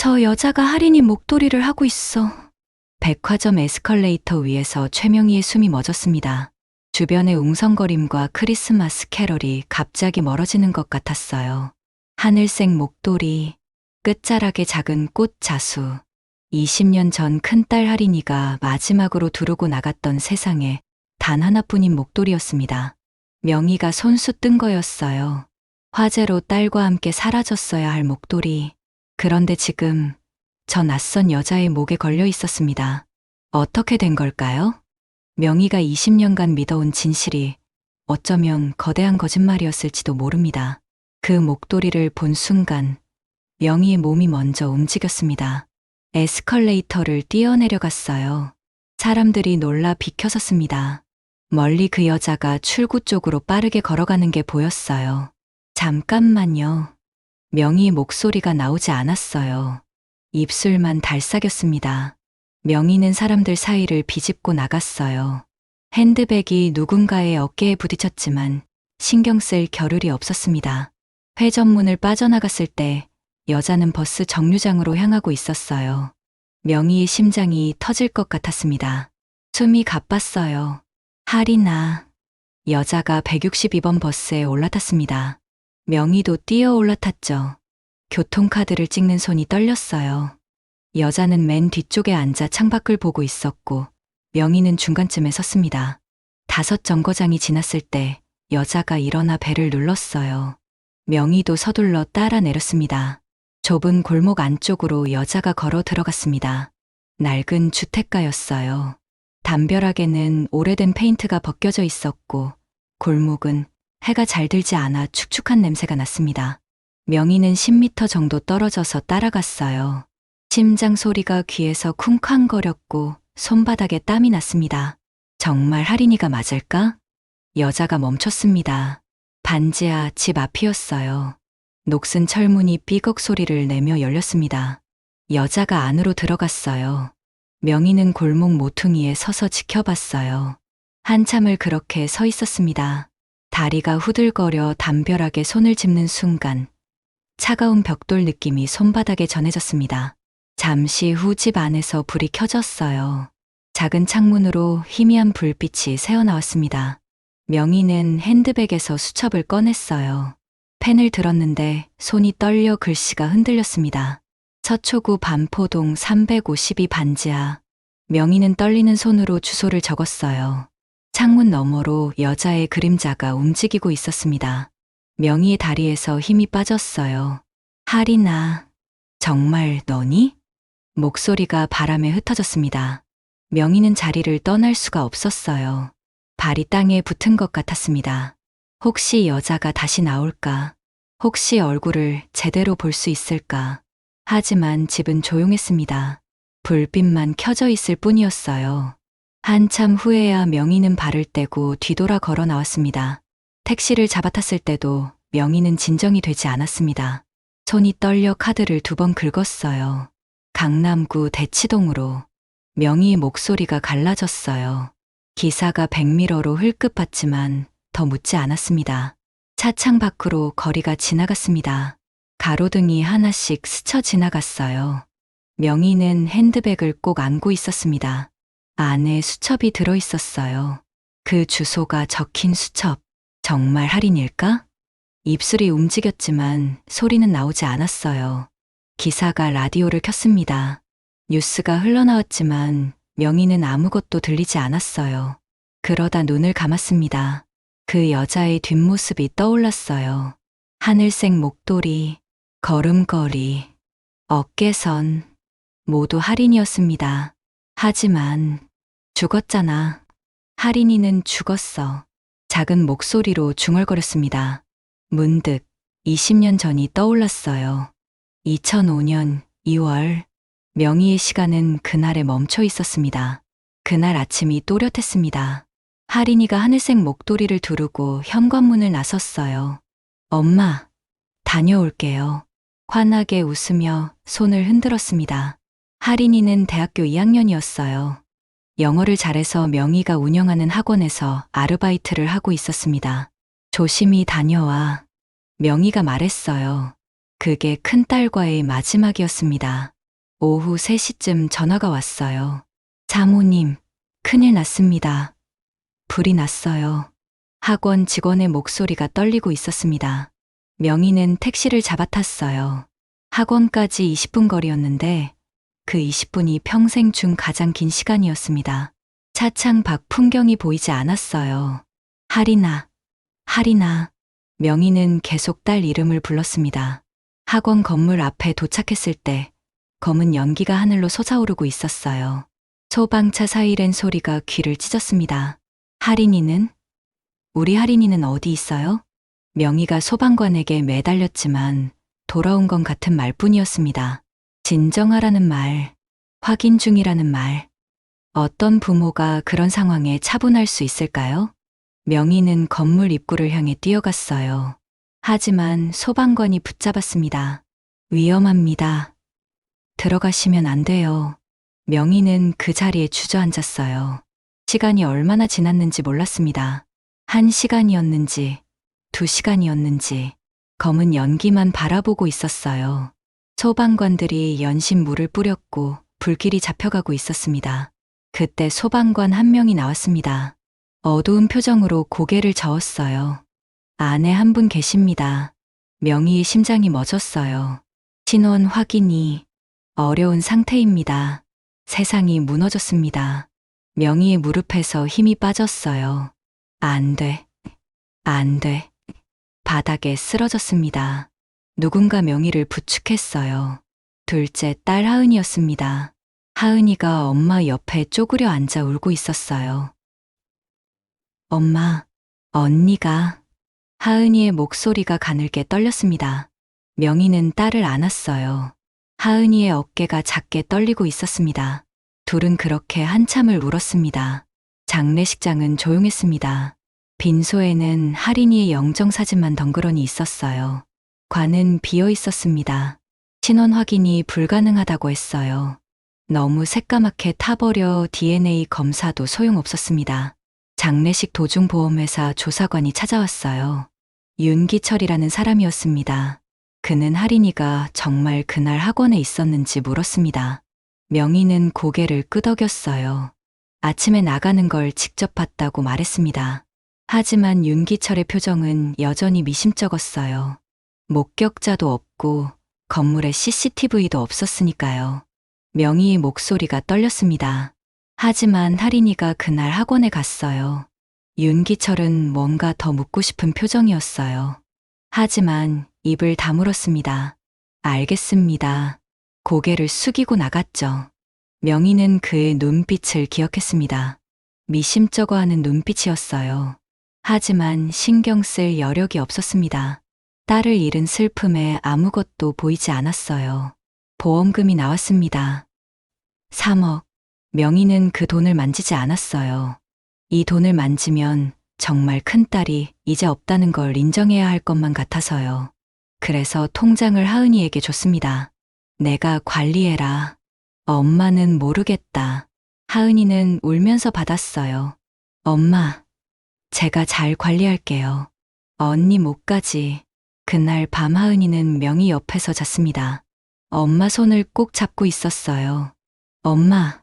저 여자가 할인이 목도리를 하고 있어. 백화점 에스컬레이터 위에서 최명희의 숨이 멎었습니다. 주변의 웅성거림과 크리스마스 캐럴이 갑자기 멀어지는 것 같았어요. 하늘색 목도리, 끝자락에 작은 꽃 자수. 20년 전 큰딸 할인이가 마지막으로 두르고 나갔던 세상에 단 하나뿐인 목도리였습니다. 명희가 손수 뜬 거였어요. 화재로 딸과 함께 사라졌어야 할 목도리. 그런데 지금 저 낯선 여자의 목에 걸려 있었습니다. 어떻게 된 걸까요? 명희가 20년간 믿어온 진실이 어쩌면 거대한 거짓말이었을지도 모릅니다. 그 목도리를 본 순간 명희의 몸이 먼저 움직였습니다. 에스컬레이터를 뛰어내려갔어요. 사람들이 놀라 비켜섰습니다. 멀리 그 여자가 출구 쪽으로 빠르게 걸어가는 게 보였어요. 잠깐만요. 명희의 목소리가 나오지 않았어요. 입술만 달싹였습니다. 명희는 사람들 사이를 비집고 나갔어요. 핸드백이 누군가의 어깨에 부딪혔지만 신경 쓸 겨를이 없었습니다. 회전문을 빠져나갔을 때 여자는 버스 정류장으로 향하고 있었어요. 명희의 심장이 터질 것 같았습니다. 숨이 가빴어요. 할인아. 여자가 162번 버스에 올라탔습니다. 명희도 뛰어 올라탔죠. 교통카드를 찍는 손이 떨렸어요. 여자는 맨 뒤쪽에 앉아 창밖을 보고 있었고 명희는 중간쯤에 섰습니다. 5 정거장이 지났을 때 여자가 일어나 벨을 눌렀어요. 명희도 서둘러 따라 내렸습니다. 좁은 골목 안쪽으로 여자가 걸어 들어갔습니다. 낡은 주택가였어요. 담벼락에는 오래된 페인트가 벗겨져 있었고 골목은 해가 잘 들지 않아 축축한 냄새가 났습니다. 명희는 10m 정도 떨어져서 따라갔어요. 심장 소리가 귀에서 쿵쾅거렸고 손바닥에 땀이 났습니다. 정말 할인이가 맞을까? 여자가 멈췄습니다. 반지하 집 앞이었어요. 녹슨 철문이 삐걱 소리를 내며 열렸습니다. 여자가 안으로 들어갔어요. 명희는 골목 모퉁이에 서서 지켜봤어요. 한참을 그렇게 서 있었습니다. 다리가 후들거려 담벼락에 손을 짚는 순간 차가운 벽돌 느낌이 손바닥에 전해졌습니다. 잠시 후 집 안에서 불이 켜졌어요. 작은 창문으로 희미한 불빛이 새어나왔습니다. 명희는 핸드백에서 수첩을 꺼냈어요. 펜을 들었는데 손이 떨려 글씨가 흔들렸습니다. 서초구 반포동 352 반지하. 명희는 떨리는 손으로 주소를 적었어요. 창문 너머로 여자의 그림자가 움직이고 있었습니다. 명희의 다리에서 힘이 빠졌어요. 할인아, 정말 너니? 목소리가 바람에 흩어졌습니다. 명희는 자리를 떠날 수가 없었어요. 발이 땅에 붙은 것 같았습니다. 혹시 여자가 다시 나올까? 혹시 얼굴을 제대로 볼 수 있을까? 하지만 집은 조용했습니다. 불빛만 켜져 있을 뿐이었어요. 한참 후에야 명희는 발을 떼고 뒤돌아 걸어 나왔습니다. 택시를 잡아탔을 때도 명희는 진정이 되지 않았습니다. 손이 떨려 카드를 2번 긁었어요. 강남구 대치동으로. 명희의 목소리가 갈라졌어요. 기사가 백미러로 흘끗 봤지만 더 묻지 않았습니다. 차창 밖으로 거리가 지나갔습니다. 가로등이 하나씩 스쳐 지나갔어요. 명희는 핸드백을 꼭 안고 있었습니다. 안에 수첩이 들어 있었어요. 그 주소가 적힌 수첩. 정말 할인일까? 입술이 움직였지만 소리는 나오지 않았어요. 기사가 라디오를 켰습니다. 뉴스가 흘러나왔지만 명희는 아무것도 들리지 않았어요. 그러다 눈을 감았습니다. 그 여자의 뒷모습이 떠올랐어요. 하늘색 목도리, 걸음걸이, 어깨선, 모두 할인이었습니다. 하지만 죽었잖아. 할인이는 죽었어. 작은 목소리로 중얼거렸습니다. 문득 20년 전이 떠올랐어요. 2005년 2월, 명희의 시간은 그날에 멈춰 있었습니다. 그날 아침이 또렷했습니다. 할인이가 하늘색 목도리를 두르고 현관문을 나섰어요. 엄마, 다녀올게요. 환하게 웃으며 손을 흔들었습니다. 할인이는 대학교 2학년이었어요. 영어를 잘해서 명희가 운영하는 학원에서 아르바이트를 하고 있었습니다. 조심히 다녀와. 명희가 말했어요. 그게 큰딸과의 마지막이었습니다. 오후 3시쯤 전화가 왔어요. 사모님, 큰일 났습니다. 불이 났어요. 학원 직원의 목소리가 떨리고 있었습니다. 명희는 택시를 잡아탔어요. 학원까지 20분 거리였는데 그 20분이 평생 중 가장 긴 시간이었습니다. 차창 밖 풍경이 보이지 않았어요. 하리나, 하리나. 명희는 계속 딸 이름을 불렀습니다. 학원 건물 앞에 도착했을 때 검은 연기가 하늘로 솟아오르고 있었어요. 소방차 사이렌 소리가 귀를 찢었습니다. 하린이는? 우리 하린이는 어디 있어요? 명희가 소방관에게 매달렸지만 돌아온 건 같은 말뿐이었습니다. 진정하라는 말, 확인 중이라는 말. 어떤 부모가 그런 상황에 차분할 수 있을까요? 명희는 건물 입구를 향해 뛰어갔어요. 하지만 소방관이 붙잡았습니다. 위험합니다. 들어가시면 안 돼요. 명희는 그 자리에 주저앉았어요. 시간이 얼마나 지났는지 몰랐습니다. 1시간이었는지, 2시간이었는지, 검은 연기만 바라보고 있었어요. 소방관들이 연신 물을 뿌렸고 불길이 잡혀가고 있었습니다. 그때 소방관 한 명이 나왔습니다. 어두운 표정으로 고개를 저었어요. 안에 한 분 계십니다. 명희의 심장이 멎었어요. 신원 확인이 어려운 상태입니다. 세상이 무너졌습니다. 명희의 무릎에서 힘이 빠졌어요. 안 돼. 안 돼. 바닥에 쓰러졌습니다. 누군가 명희를 부축했어요. 둘째 딸 하은이였습니다. 하은이가 엄마 옆에 쪼그려 앉아 울고 있었어요. 엄마, 언니가. 하은이의 목소리가 가늘게 떨렸습니다. 명희는 딸을 안았어요. 하은이의 어깨가 작게 떨리고 있었습니다. 둘은 그렇게 한참을 울었습니다. 장례식장은 조용했습니다. 빈소에는 하린이의 영정사진만 덩그러니 있었어요. 관은 비어 있었습니다. 신원 확인이 불가능하다고 했어요. 너무 새까맣게 타버려 DNA 검사도 소용없었습니다. 장례식 도중 보험회사 조사관이 찾아왔어요. 윤기철이라는 사람이었습니다. 그는 하린이가 정말 그날 학원에 있었는지 물었습니다. 명희는 고개를 끄덕였어요. 아침에 나가는 걸 직접 봤다고 말했습니다. 하지만 윤기철의 표정은 여전히 미심쩍었어요. 목격자도 없고 건물에 CCTV도 없었으니까요. 명희의 목소리가 떨렸습니다. 하지만 하린이가 그날 학원에 갔어요. 윤기철은 뭔가 더 묻고 싶은 표정이었어요. 하지만 입을 다물었습니다. 알겠습니다. 고개를 숙이고 나갔죠. 명희는 그의 눈빛을 기억했습니다. 미심쩍어하는 눈빛이었어요. 하지만 신경 쓸 여력이 없었습니다. 딸을 잃은 슬픔에 아무것도 보이지 않았어요. 보험금이 나왔습니다. 3억. 명희는 그 돈을 만지지 않았어요. 이 돈을 만지면 정말 큰딸이 이제 없다는 걸 인정해야 할 것만 같아서요. 그래서 통장을 하은이에게 줬습니다. 내가 관리해라. 엄마는 모르겠다. 하은이는 울면서 받았어요. 엄마, 제가 잘 관리할게요. 언니 목까지. 그날 밤 하은이는 명희 옆에서 잤습니다. 엄마 손을 꼭 잡고 있었어요. 엄마,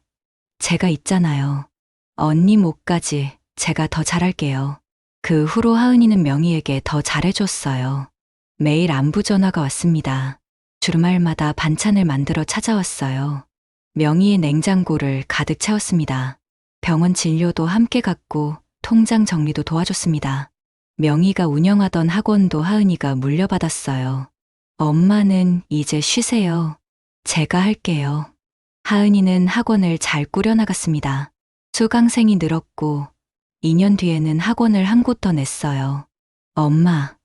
제가 있잖아요. 언니 목까지 제가 더 잘할게요. 그 후로 하은이는 명희에게 더 잘해줬어요. 매일 안부 전화가 왔습니다. 주말마다 반찬을 만들어 찾아왔어요. 명희의 냉장고를 가득 채웠습니다. 병원 진료도 함께 갔고 통장 정리도 도와줬습니다. 명희가 운영하던 학원도 하은이가 물려받았어요. 엄마는 이제 쉬세요. 제가 할게요. 하은이는 학원을 잘 꾸려나갔습니다. 수강생이 늘었고 2년 뒤에는 학원을 한 곳 더 냈어요. 엄마,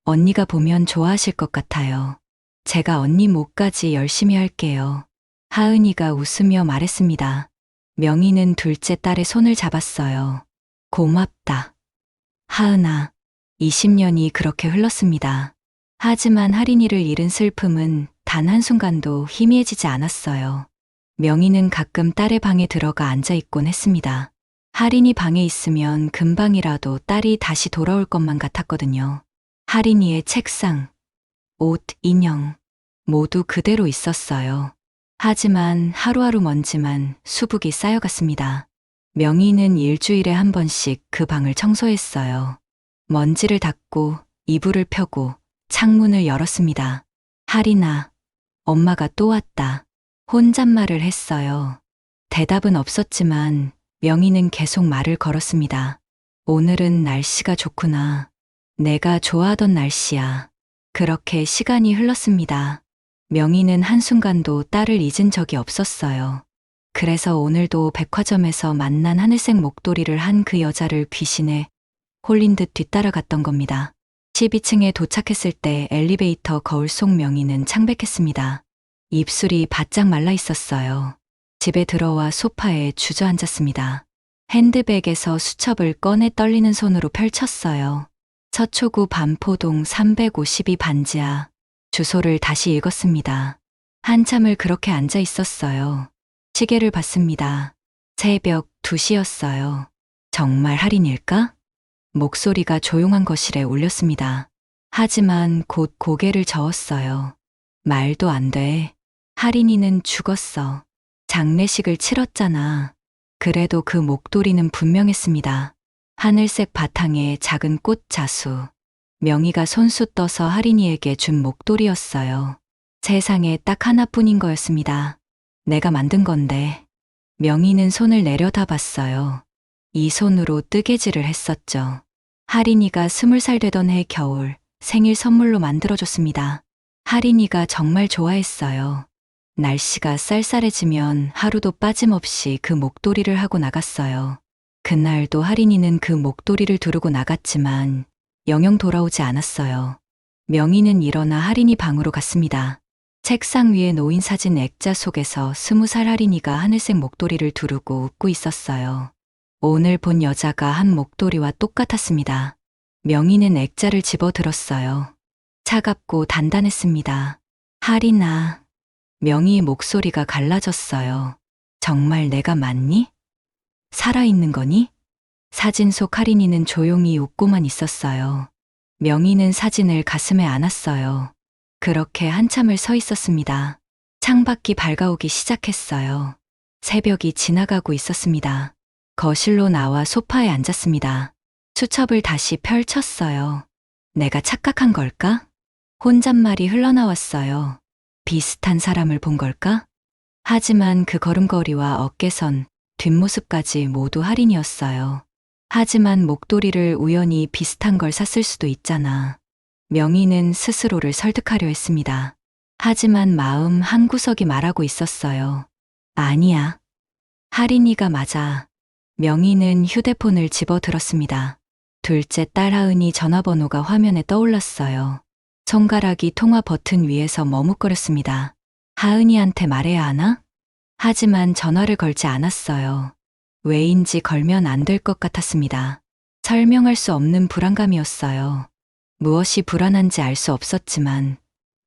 언니가 보면 좋아하실 것 같아요. 제가 언니 목까지 열심히 할게요. 하은이가 웃으며 말했습니다. 명희는 둘째 딸의 손을 잡았어요. 고맙다. 하은아, 20년이 그렇게 흘렀습니다. 하지만 하린이를 잃은 슬픔은 단 한순간도 희미해지지 않았어요. 명희는 가끔 딸의 방에 들어가 앉아있곤 했습니다. 하린이 방에 있으면 금방이라도 딸이 다시 돌아올 것만 같았거든요. 하린이의 책상, 옷, 인형 모두 그대로 있었어요. 하지만 하루하루 먼지만 수북이 쌓여갔습니다. 명희는 일주일에 한 번씩 그 방을 청소했어요. 먼지를 닦고 이불을 펴고 창문을 열었습니다. 하리나, 엄마가 또 왔다. 혼잣말을 했어요. 대답은 없었지만 명희는 계속 말을 걸었습니다. 오늘은 날씨가 좋구나. 내가 좋아하던 날씨야. 그렇게 시간이 흘렀습니다. 명희는 한순간도 딸을 잊은 적이 없었어요. 그래서 오늘도 백화점에서 만난 하늘색 목도리를 한 그 여자를 귀신에 홀린 듯 뒤따라갔던 겁니다. 12층에 도착했을 때 엘리베이터 거울 속 명희는 창백했습니다. 입술이 바짝 말라 있었어요. 집에 들어와 소파에 주저앉았습니다. 핸드백에서 수첩을 꺼내 떨리는 손으로 펼쳤어요. 서초구 반포동 352 반지하. 주소를 다시 읽었습니다. 한참을 그렇게 앉아 있었어요. 시계를 봤습니다. 새벽 2시였어요. 정말 할인일까? 목소리가 조용한 거실에 울렸습니다. 하지만 곧 고개를 저었어요. 말도 안 돼. 할인이는 죽었어. 장례식을 치렀잖아. 그래도 그 목도리는 분명했습니다. 하늘색 바탕에 작은 꽃 자수. 명희가 손수 떠서 할인이에게 준 목도리였어요. 세상에 딱 하나뿐인 거였습니다. 내가 만든 건데. 명희는 손을 내려다 봤어요. 이 손으로 뜨개질을 했었죠. 할인이가 20살 되던 해 겨울 생일 선물로 만들어줬습니다. 할인이가 정말 좋아했어요. 날씨가 쌀쌀해지면 하루도 빠짐없이 그 목도리를 하고 나갔어요. 그날도 할인이는 그 목도리를 두르고 나갔지만 영영 돌아오지 않았어요. 명희는 일어나 할인이 방으로 갔습니다. 책상 위에 놓인 사진 액자 속에서 20살 할인이가 하늘색 목도리를 두르고 웃고 있었어요. 오늘 본 여자가 한 목도리와 똑같았습니다. 명희는 액자를 집어들었어요. 차갑고 단단했습니다. 할인아. 명희의 목소리가 갈라졌어요. 정말 내가 맞니? 살아있는 거니? 사진 속 할인이는 조용히 웃고만 있었어요. 명희는 사진을 가슴에 안았어요. 그렇게 한참을 서 있었습니다. 창밖이 밝아오기 시작했어요. 새벽이 지나가고 있었습니다. 거실로 나와 소파에 앉았습니다. 수첩을 다시 펼쳤어요. 내가 착각한 걸까? 혼잣말이 흘러나왔어요. 비슷한 사람을 본 걸까? 하지만 그 걸음걸이와 어깨선, 뒷모습까지 모두 할인이었어요. 하지만 목도리를 우연히 비슷한 걸 샀을 수도 있잖아. 명희는 스스로를 설득하려 했습니다. 하지만 마음 한구석이 말하고 있었어요. 아니야. 할인이가 맞아. 명희는 휴대폰을 집어들었습니다. 둘째 딸 하은이 전화번호가 화면에 떠올랐어요. 손가락이 통화 버튼 위에서 머뭇거렸습니다. 하은이한테 말해야 하나? 하지만 전화를 걸지 않았어요. 왜인지 걸면 안 될 것 같았습니다. 설명할 수 없는 불안감이었어요. 무엇이 불안한지 알 수 없었지만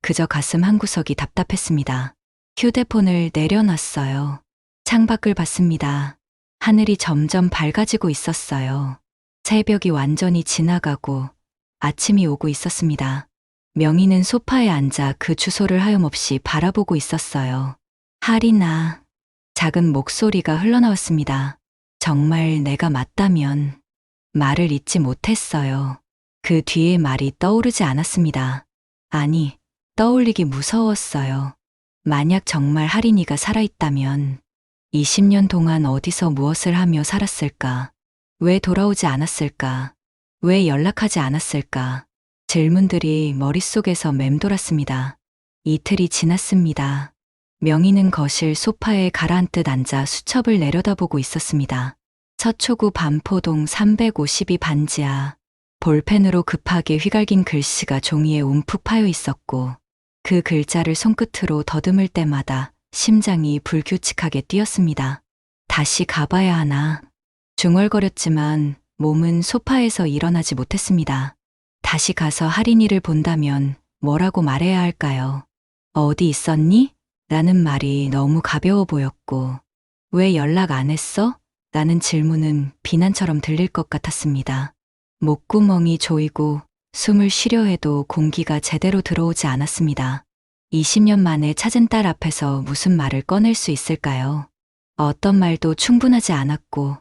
그저 가슴 한구석이 답답했습니다. 휴대폰을 내려놨어요. 창밖을 봤습니다. 하늘이 점점 밝아지고 있었어요. 새벽이 완전히 지나가고 아침이 오고 있었습니다. 명희는 소파에 앉아 그 주소를 하염없이 바라보고 있었어요. 할인아. 작은 목소리가 흘러나왔습니다. 정말 내가 맞다면. 말을 잇지 못했어요. 그 뒤에 말이 떠오르지 않았습니다. 아니, 떠올리기 무서웠어요. 만약 정말 할인이가 살아있다면 20년 동안 어디서 무엇을 하며 살았을까? 왜 돌아오지 않았을까? 왜 연락하지 않았을까? 질문들이 머릿속에서 맴돌았습니다. 이틀이 지났습니다. 명희는 거실 소파에 가라앉듯 앉아 수첩을 내려다보고 있었습니다. 서초구 반포동 352 반지하. 볼펜으로 급하게 휘갈긴 글씨가 종이에 움푹 파여 있었고 그 글자를 손끝으로 더듬을 때마다 심장이 불규칙하게 뛰었습니다. 다시 가봐야 하나. 중얼거렸지만 몸은 소파에서 일어나지 못했습니다. 다시 가서 할인이를 본다면 뭐라고 말해야 할까요? 어디 있었니? 라는 말이 너무 가벼워 보였고 왜 연락 안 했어? 라는 질문은 비난처럼 들릴 것 같았습니다. 목구멍이 조이고 숨을 쉬려 해도 공기가 제대로 들어오지 않았습니다. 20년 만에 찾은 딸 앞에서 무슨 말을 꺼낼 수 있을까요? 어떤 말도 충분하지 않았고,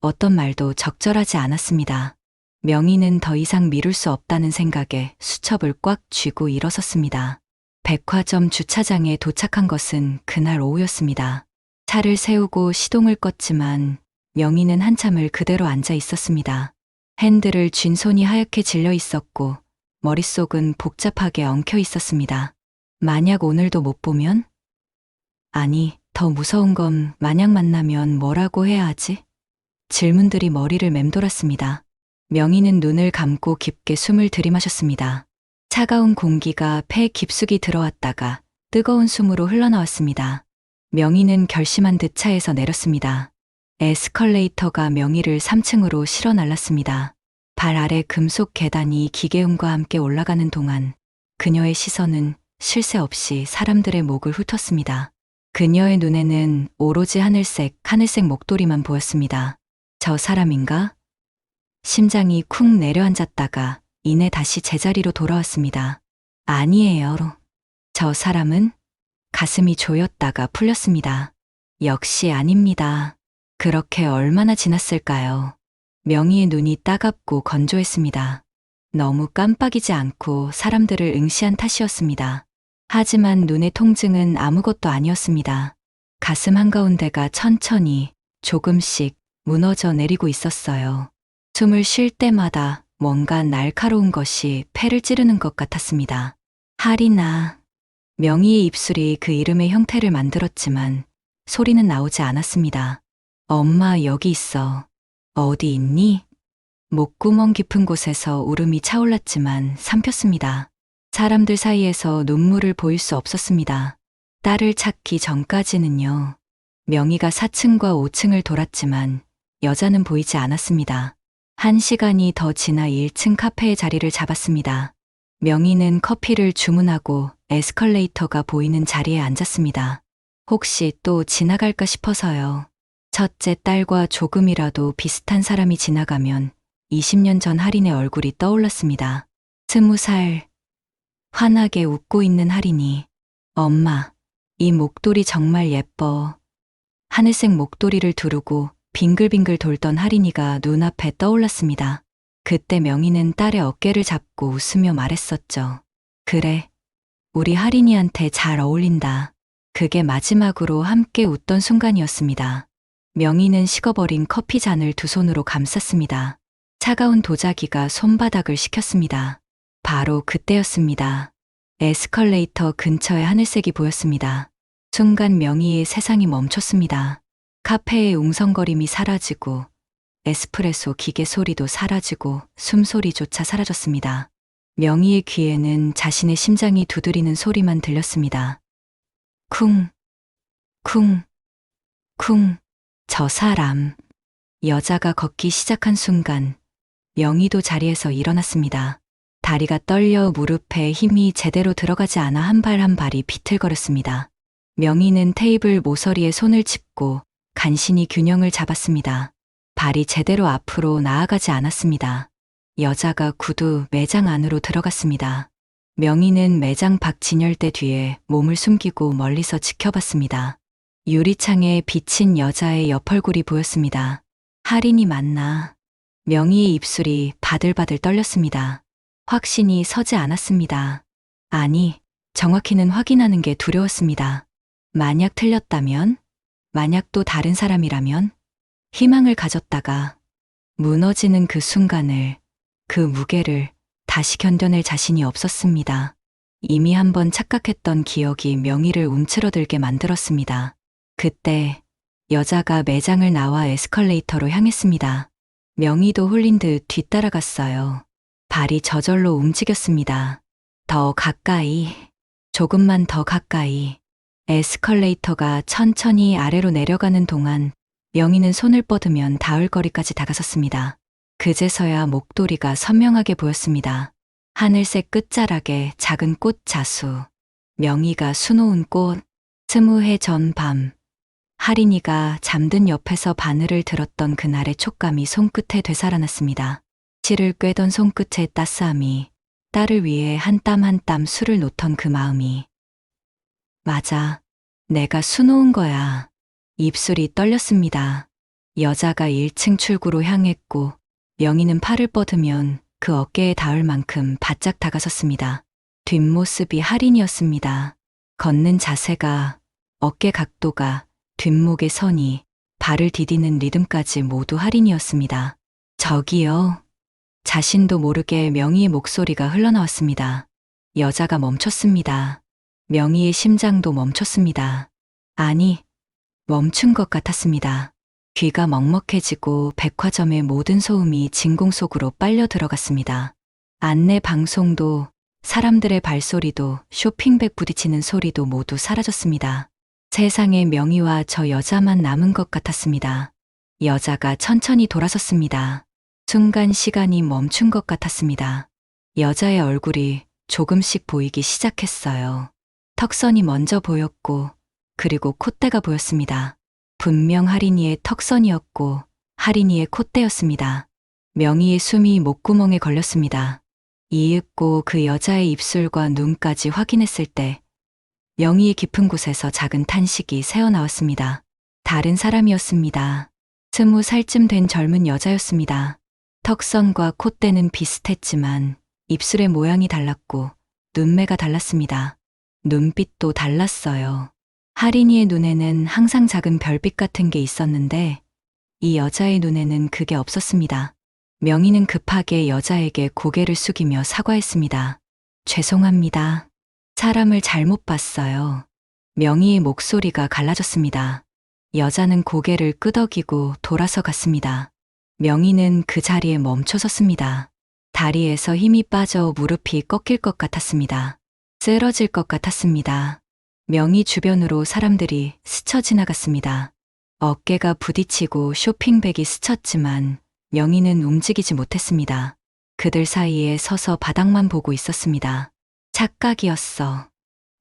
어떤 말도 적절하지 않았습니다. 명희는 더 이상 미룰 수 없다는 생각에 수첩을 꽉 쥐고 일어섰습니다. 백화점 주차장에 도착한 것은 그날 오후였습니다. 차를 세우고 시동을 껐지만 명희는 한참을 그대로 앉아 있었습니다. 핸들을 쥔 손이 하얗게 질려 있었고 머릿속은 복잡하게 엉켜 있었습니다. 만약 오늘도 못 보면? 아니, 더 무서운 건 만약 만나면 뭐라고 해야 하지? 질문들이 머리를 맴돌았습니다. 명희는 눈을 감고 깊게 숨을 들이마셨습니다. 차가운 공기가 폐 깊숙이 들어왔다가 뜨거운 숨으로 흘러나왔습니다. 명희는 결심한 듯 차에서 내렸습니다. 에스컬레이터가 명희를 3층으로 실어 날랐습니다. 발 아래 금속 계단이 기계음과 함께 올라가는 동안 그녀의 시선은 쉴 새 없이 사람들의 목을 훑었습니다. 그녀의 눈에는 오로지 하늘색 목도리만 보였습니다. 저 사람인가? 심장이 쿵 내려앉았다가 이내 다시 제자리로 돌아왔습니다. 아니에요. 저 사람은? 가슴이 조였다가 풀렸습니다. 역시 아닙니다. 그렇게 얼마나 지났을까요? 명희의 눈이 따갑고 건조했습니다. 너무 깜빡이지 않고 사람들을 응시한 탓이었습니다. 하지만 눈의 통증은 아무것도 아니었습니다. 가슴 한가운데가 천천히 조금씩 무너져 내리고 있었어요. 숨을 쉴 때마다 뭔가 날카로운 것이 폐를 찌르는 것 같았습니다. 하리나. 명희의 입술이 그 이름의 형태를 만들었지만 소리는 나오지 않았습니다. 엄마 여기 있어. 어디 있니? 목구멍 깊은 곳에서 울음이 차올랐지만 삼켰습니다. 사람들 사이에서 눈물을 보일 수 없었습니다. 딸을 찾기 전까지는요. 명희가 4층과 5층을 돌았지만 여자는 보이지 않았습니다. 1시간이 더 지나 1층 카페의 자리를 잡았습니다. 명희는 커피를 주문하고 에스컬레이터가 보이는 자리에 앉았습니다. 혹시 또 지나갈까 싶어서요. 첫째 딸과 조금이라도 비슷한 사람이 지나가면 20년 전 할인의 얼굴이 떠올랐습니다. 20살, 환하게 웃고 있는 할인이. 엄마, 이 목도리 정말 예뻐. 하늘색 목도리를 두르고 빙글빙글 돌던 할인이가 눈앞에 떠올랐습니다. 그때 명희는 딸의 어깨를 잡고 웃으며 말했었죠. 그래, 우리 할인이한테 잘 어울린다. 그게 마지막으로 함께 웃던 순간이었습니다. 명희는 식어버린 커피 잔을 두 손으로 감쌌습니다. 차가운 도자기가 손바닥을 식혔습니다. 바로 그때였습니다. 에스컬레이터 근처에 하늘색이 보였습니다. 순간 명희의 세상이 멈췄습니다. 카페의 웅성거림이 사라지고 에스프레소 기계 소리도 사라지고 숨소리조차 사라졌습니다. 명희의 귀에는 자신의 심장이 두드리는 소리만 들렸습니다. 쿵, 쿵, 쿵. 저 사람. 여자가 걷기 시작한 순간 명희도 자리에서 일어났습니다. 다리가 떨려 무릎에 힘이 제대로 들어가지 않아 한 발 한 발이 비틀거렸습니다. 명희는 테이블 모서리에 손을 짚고 간신히 균형을 잡았습니다. 발이 제대로 앞으로 나아가지 않았습니다. 여자가 구두 매장 안으로 들어갔습니다. 명희는 매장 밖 진열대 뒤에 몸을 숨기고 멀리서 지켜봤습니다. 유리창에 비친 여자의 옆얼굴이 보였습니다. 할인이 맞나? 명희의 입술이 바들바들 떨렸습니다. 확신이 서지 않았습니다. 아니, 정확히는 확인하는 게 두려웠습니다. 만약 틀렸다면? 만약 또 다른 사람이라면? 희망을 가졌다가 무너지는 그 순간을, 그 무게를 다시 견뎌낼 자신이 없었습니다. 이미 한번 착각했던 기억이 명희를 움츠러들게 만들었습니다. 그때 여자가 매장을 나와 에스컬레이터로 향했습니다. 명희도 홀린 듯 뒤따라갔어요. 발이 저절로 움직였습니다. 더 가까이, 조금만 더 가까이. 에스컬레이터가 천천히 아래로 내려가는 동안 명희는 손을 뻗으면 닿을 거리까지 다가섰습니다. 그제서야 목도리가 선명하게 보였습니다. 하늘색 끝자락에 작은 꽃 자수. 명희가 수놓은 꽃. 20해 전 밤. 할인이가 잠든 옆에서 바늘을 들었던 그날의 촉감이 손끝에 되살아났습니다. 실을 꿰던 손끝의 따스함이, 딸을 위해 한 땀 한 땀 술을 놓던 그 마음이. 맞아. 내가 수놓은 거야. 입술이 떨렸습니다. 여자가 1층 출구로 향했고 명희는 팔을 뻗으면 그 어깨에 닿을 만큼 바짝 다가섰습니다. 뒷모습이 할인이었습니다. 걷는 자세가, 어깨 각도가, 뒷목의 선이, 발을 디디는 리듬까지 모두 할인이었습니다. 저기요. 자신도 모르게 명희의 목소리가 흘러나왔습니다. 여자가 멈췄습니다. 명희의 심장도 멈췄습니다. 아니, 멈춘 것 같았습니다. 귀가 먹먹해지고 백화점의 모든 소음이 진공 속으로 빨려 들어갔습니다. 안내 방송도, 사람들의 발소리도, 쇼핑백 부딪히는 소리도 모두 사라졌습니다. 세상에 명희와 저 여자만 남은 것 같았습니다. 여자가 천천히 돌아섰습니다. 순간 시간이 멈춘 것 같았습니다. 여자의 얼굴이 조금씩 보이기 시작했어요. 턱선이 먼저 보였고, 그리고 콧대가 보였습니다. 분명 할인이의 턱선이었고, 할인이의 콧대였습니다. 명희의 숨이 목구멍에 걸렸습니다. 이윽고 그 여자의 입술과 눈까지 확인했을 때, 명희의 깊은 곳에서 작은 탄식이 새어나왔습니다. 다른 사람이었습니다. 20살쯤 된 젊은 여자였습니다. 턱선과 콧대는 비슷했지만 입술의 모양이 달랐고 눈매가 달랐습니다. 눈빛도 달랐어요. 할인이의 눈에는 항상 작은 별빛 같은 게 있었는데 이 여자의 눈에는 그게 없었습니다. 명희는 급하게 여자에게 고개를 숙이며 사과했습니다. 죄송합니다. 사람을 잘못 봤어요. 명희의 목소리가 갈라졌습니다. 여자는 고개를 끄덕이고 돌아서 갔습니다. 명희는 그 자리에 멈춰 섰습니다. 다리에서 힘이 빠져 무릎이 꺾일 것 같았습니다. 쓰러질 것 같았습니다. 명희 주변으로 사람들이 스쳐 지나갔습니다. 어깨가 부딪히고 쇼핑백이 스쳤지만 명희는 움직이지 못했습니다. 그들 사이에 서서 바닥만 보고 있었습니다. 착각이었어.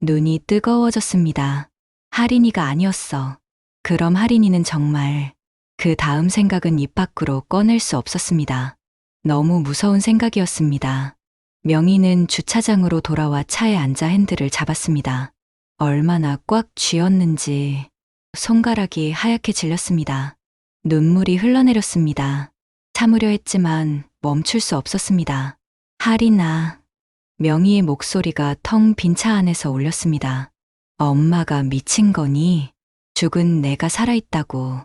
눈이 뜨거워졌습니다. 할인이가 아니었어. 그럼 할인이는 정말. 그 다음 생각은 입 밖으로 꺼낼 수 없었습니다. 너무 무서운 생각이었습니다. 명희는 주차장으로 돌아와 차에 앉아 핸들을 잡았습니다. 얼마나 꽉 쥐었는지 손가락이 하얗게 질렸습니다. 눈물이 흘러내렸습니다. 참으려 했지만 멈출 수 없었습니다. 할인아. 명희의 목소리가 텅 빈 차 안에서 울렸습니다. 엄마가 미친 거니? 죽은 내가 살아있다고.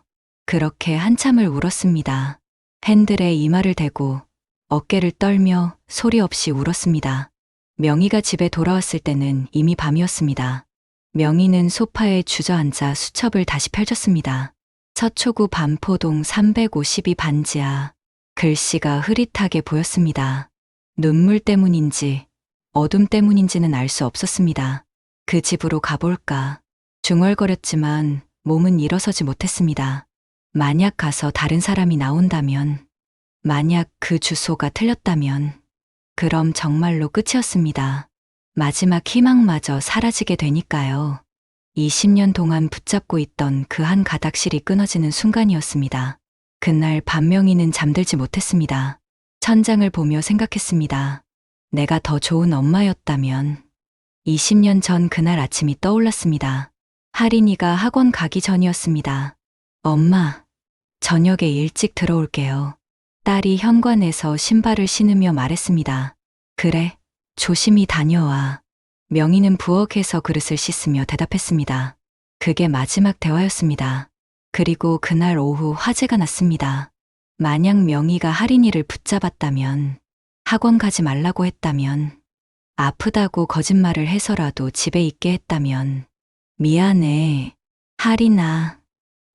그렇게 한참을 울었습니다. 핸들에 이마를 대고 어깨를 떨며 소리 없이 울었습니다. 명희가 집에 돌아왔을 때는 이미 밤이었습니다. 명희는 소파에 주저앉아 수첩을 다시 펼쳤습니다. 서초구 반포동 352 반지하. 글씨가 흐릿하게 보였습니다. 눈물 때문인지 어둠 때문인지는 알 수 없었습니다. 그 집으로 가볼까. 중얼거렸지만 몸은 일어서지 못했습니다. 만약 가서 다른 사람이 나온다면, 만약 그 주소가 틀렸다면, 그럼 정말로 끝이었습니다. 마지막 희망마저 사라지게 되니까요. 20년 동안 붙잡고 있던 그 한 가닥실이 끊어지는 순간이었습니다. 그날 밤 명희는 잠들지 못했습니다. 천장을 보며 생각했습니다. 내가 더 좋은 엄마였다면. 20년 전 그날 아침이 떠올랐습니다. 할인이가 학원 가기 전이었습니다. 엄마, 저녁에 일찍 들어올게요. 딸이 현관에서 신발을 신으며 말했습니다. 그래, 조심히 다녀와. 명희는 부엌에서 그릇을 씻으며 대답했습니다. 그게 마지막 대화였습니다. 그리고 그날 오후 화재가 났습니다. 만약 명희가 할인이를 붙잡았다면, 학원 가지 말라고 했다면, 아프다고 거짓말을 해서라도 집에 있게 했다면, 미안해, 할인아.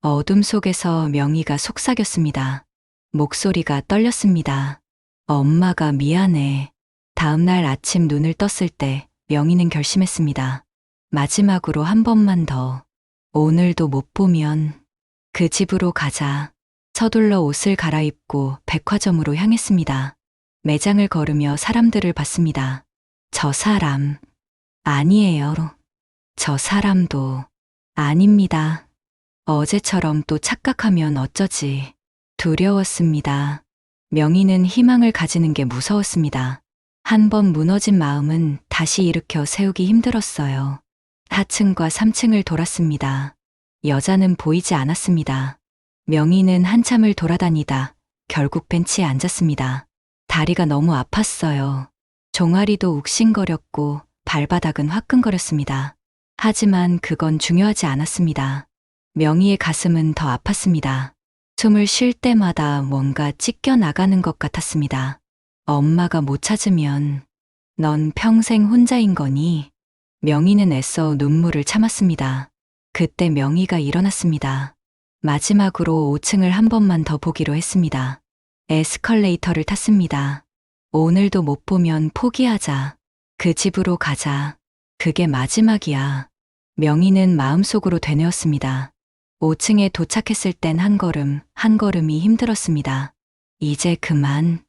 어둠 속에서 명희가 속삭였습니다. 목소리가 떨렸습니다. 엄마가 미안해. 다음 날 아침 눈을 떴을 때 명희는 결심했습니다. 마지막으로 한 번만 더. 오늘도 못 보면 그 집으로 가자. 서둘러 옷을 갈아입고 백화점으로 향했습니다. 매장을 걸으며 사람들을 봤습니다. 저 사람. 아니에요. 저 사람도. 아닙니다. 어제처럼 또 착각하면 어쩌지. 두려웠습니다. 명희는 희망을 가지는 게 무서웠습니다. 한 번 무너진 마음은 다시 일으켜 세우기 힘들었어요. 4층과 3층을 돌았습니다. 여자는 보이지 않았습니다. 명희는 한참을 돌아다니다 결국 벤치에 앉았습니다. 다리가 너무 아팠어요. 종아리도 욱신거렸고 발바닥은 화끈거렸습니다. 하지만 그건 중요하지 않았습니다. 명희의 가슴은 더 아팠습니다. 숨을 쉴 때마다 뭔가 찢겨 나가는 것 같았습니다. 엄마가 못 찾으면 넌 평생 혼자인 거니? 명희는 애써 눈물을 참았습니다. 그때 명희가 일어났습니다. 마지막으로 5층을 한 번만 더 보기로 했습니다. 에스컬레이터를 탔습니다. 오늘도 못 보면 포기하자. 그 집으로 가자. 그게 마지막이야. 명희는 마음속으로 되뇌었습니다. 5층에 도착했을 땐 한 걸음, 한 걸음이 힘들었습니다. 이제 그만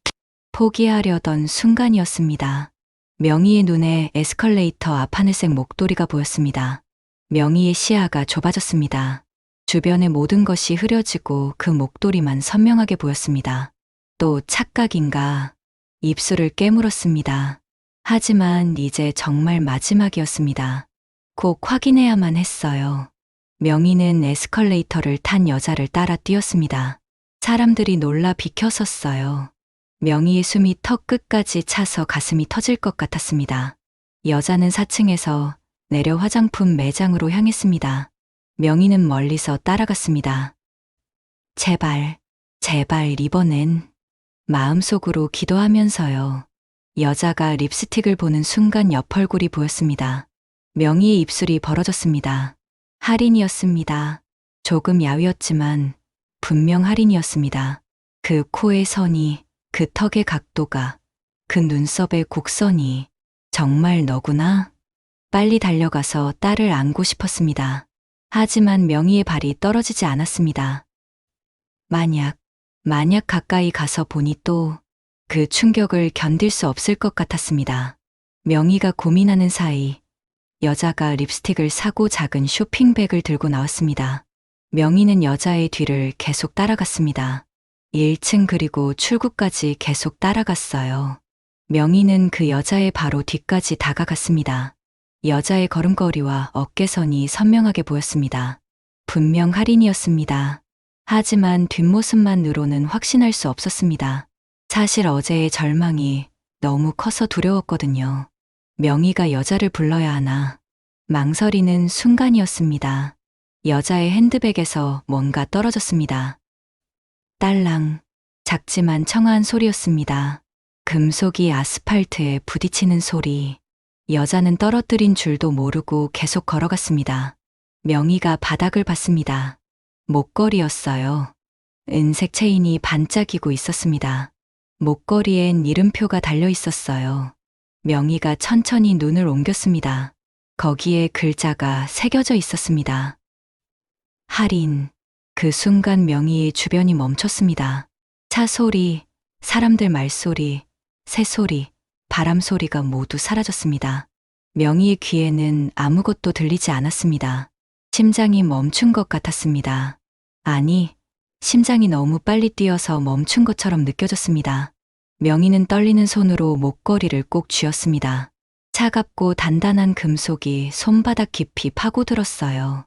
포기하려던 순간이었습니다. 명희의 눈에 에스컬레이터 앞 하늘색 목도리가 보였습니다. 명희의 시야가 좁아졌습니다. 주변의 모든 것이 흐려지고 그 목도리만 선명하게 보였습니다. 또 착각인가? 입술을 깨물었습니다. 하지만 이제 정말 마지막이었습니다. 꼭 확인해야만 했어요. 명희는 에스컬레이터를 탄 여자를 따라 뛰었습니다. 사람들이 놀라 비켜섰어요. 명희의 숨이 턱 끝까지 차서 가슴이 터질 것 같았습니다. 여자는 4층에서 내려 화장품 매장으로 향했습니다. 명희는 멀리서 따라갔습니다. 제발, 제발 이번엔 마음속으로 기도하면서요. 여자가 립스틱을 보는 순간 옆 얼굴이 보였습니다. 명희의 입술이 벌어졌습니다. 할인이었습니다. 조금 야위었지만 분명 할인이었습니다. 그 코의 선이, 그 턱의 각도가, 그 눈썹의 곡선이 정말 너구나? 빨리 달려가서 딸을 안고 싶었습니다. 하지만 명희의 발이 떨어지지 않았습니다. 만약 가까이 가서 보니 또 그 충격을 견딜 수 없을 것 같았습니다. 명희가 고민하는 사이 여자가 립스틱을 사고 작은 쇼핑백을 들고 나왔습니다. 명희는 여자의 뒤를 계속 따라갔습니다. 1층 그리고 출구까지 계속 따라갔어요. 명희는 그 여자의 바로 뒤까지 다가갔습니다. 여자의 걸음걸이와 어깨선이 선명하게 보였습니다. 분명 할인이었습니다. 하지만 뒷모습만으로는 확신할 수 없었습니다. 사실 어제의 절망이 너무 커서 두려웠거든요. 명희가 여자를 불러야 하나 망설이는 순간이었습니다. 여자의 핸드백에서 뭔가 떨어졌습니다. 딸랑, 작지만 청아한 소리였습니다. 금속이 아스팔트에 부딪히는 소리. 여자는 떨어뜨린 줄도 모르고 계속 걸어갔습니다. 명희가 바닥을 봤습니다. 목걸이였어요. 은색 체인이 반짝이고 있었습니다. 목걸이엔 이름표가 달려 있었어요. 명희가 천천히 눈을 옮겼습니다. 거기에 글자가 새겨져 있었습니다. 할인. 그 순간 명희의 주변이 멈췄습니다. 차 소리, 사람들 말소리, 새소리, 바람 소리가 모두 사라졌습니다. 명희의 귀에는 아무것도 들리지 않았습니다. 심장이 멈춘 것 같았습니다. 아니, 심장이 너무 빨리 뛰어서 멈춘 것처럼 느껴졌습니다. 명희는 떨리는 손으로 목걸이를 꼭 쥐었습니다. 차갑고 단단한 금속이 손바닥 깊이 파고들었어요.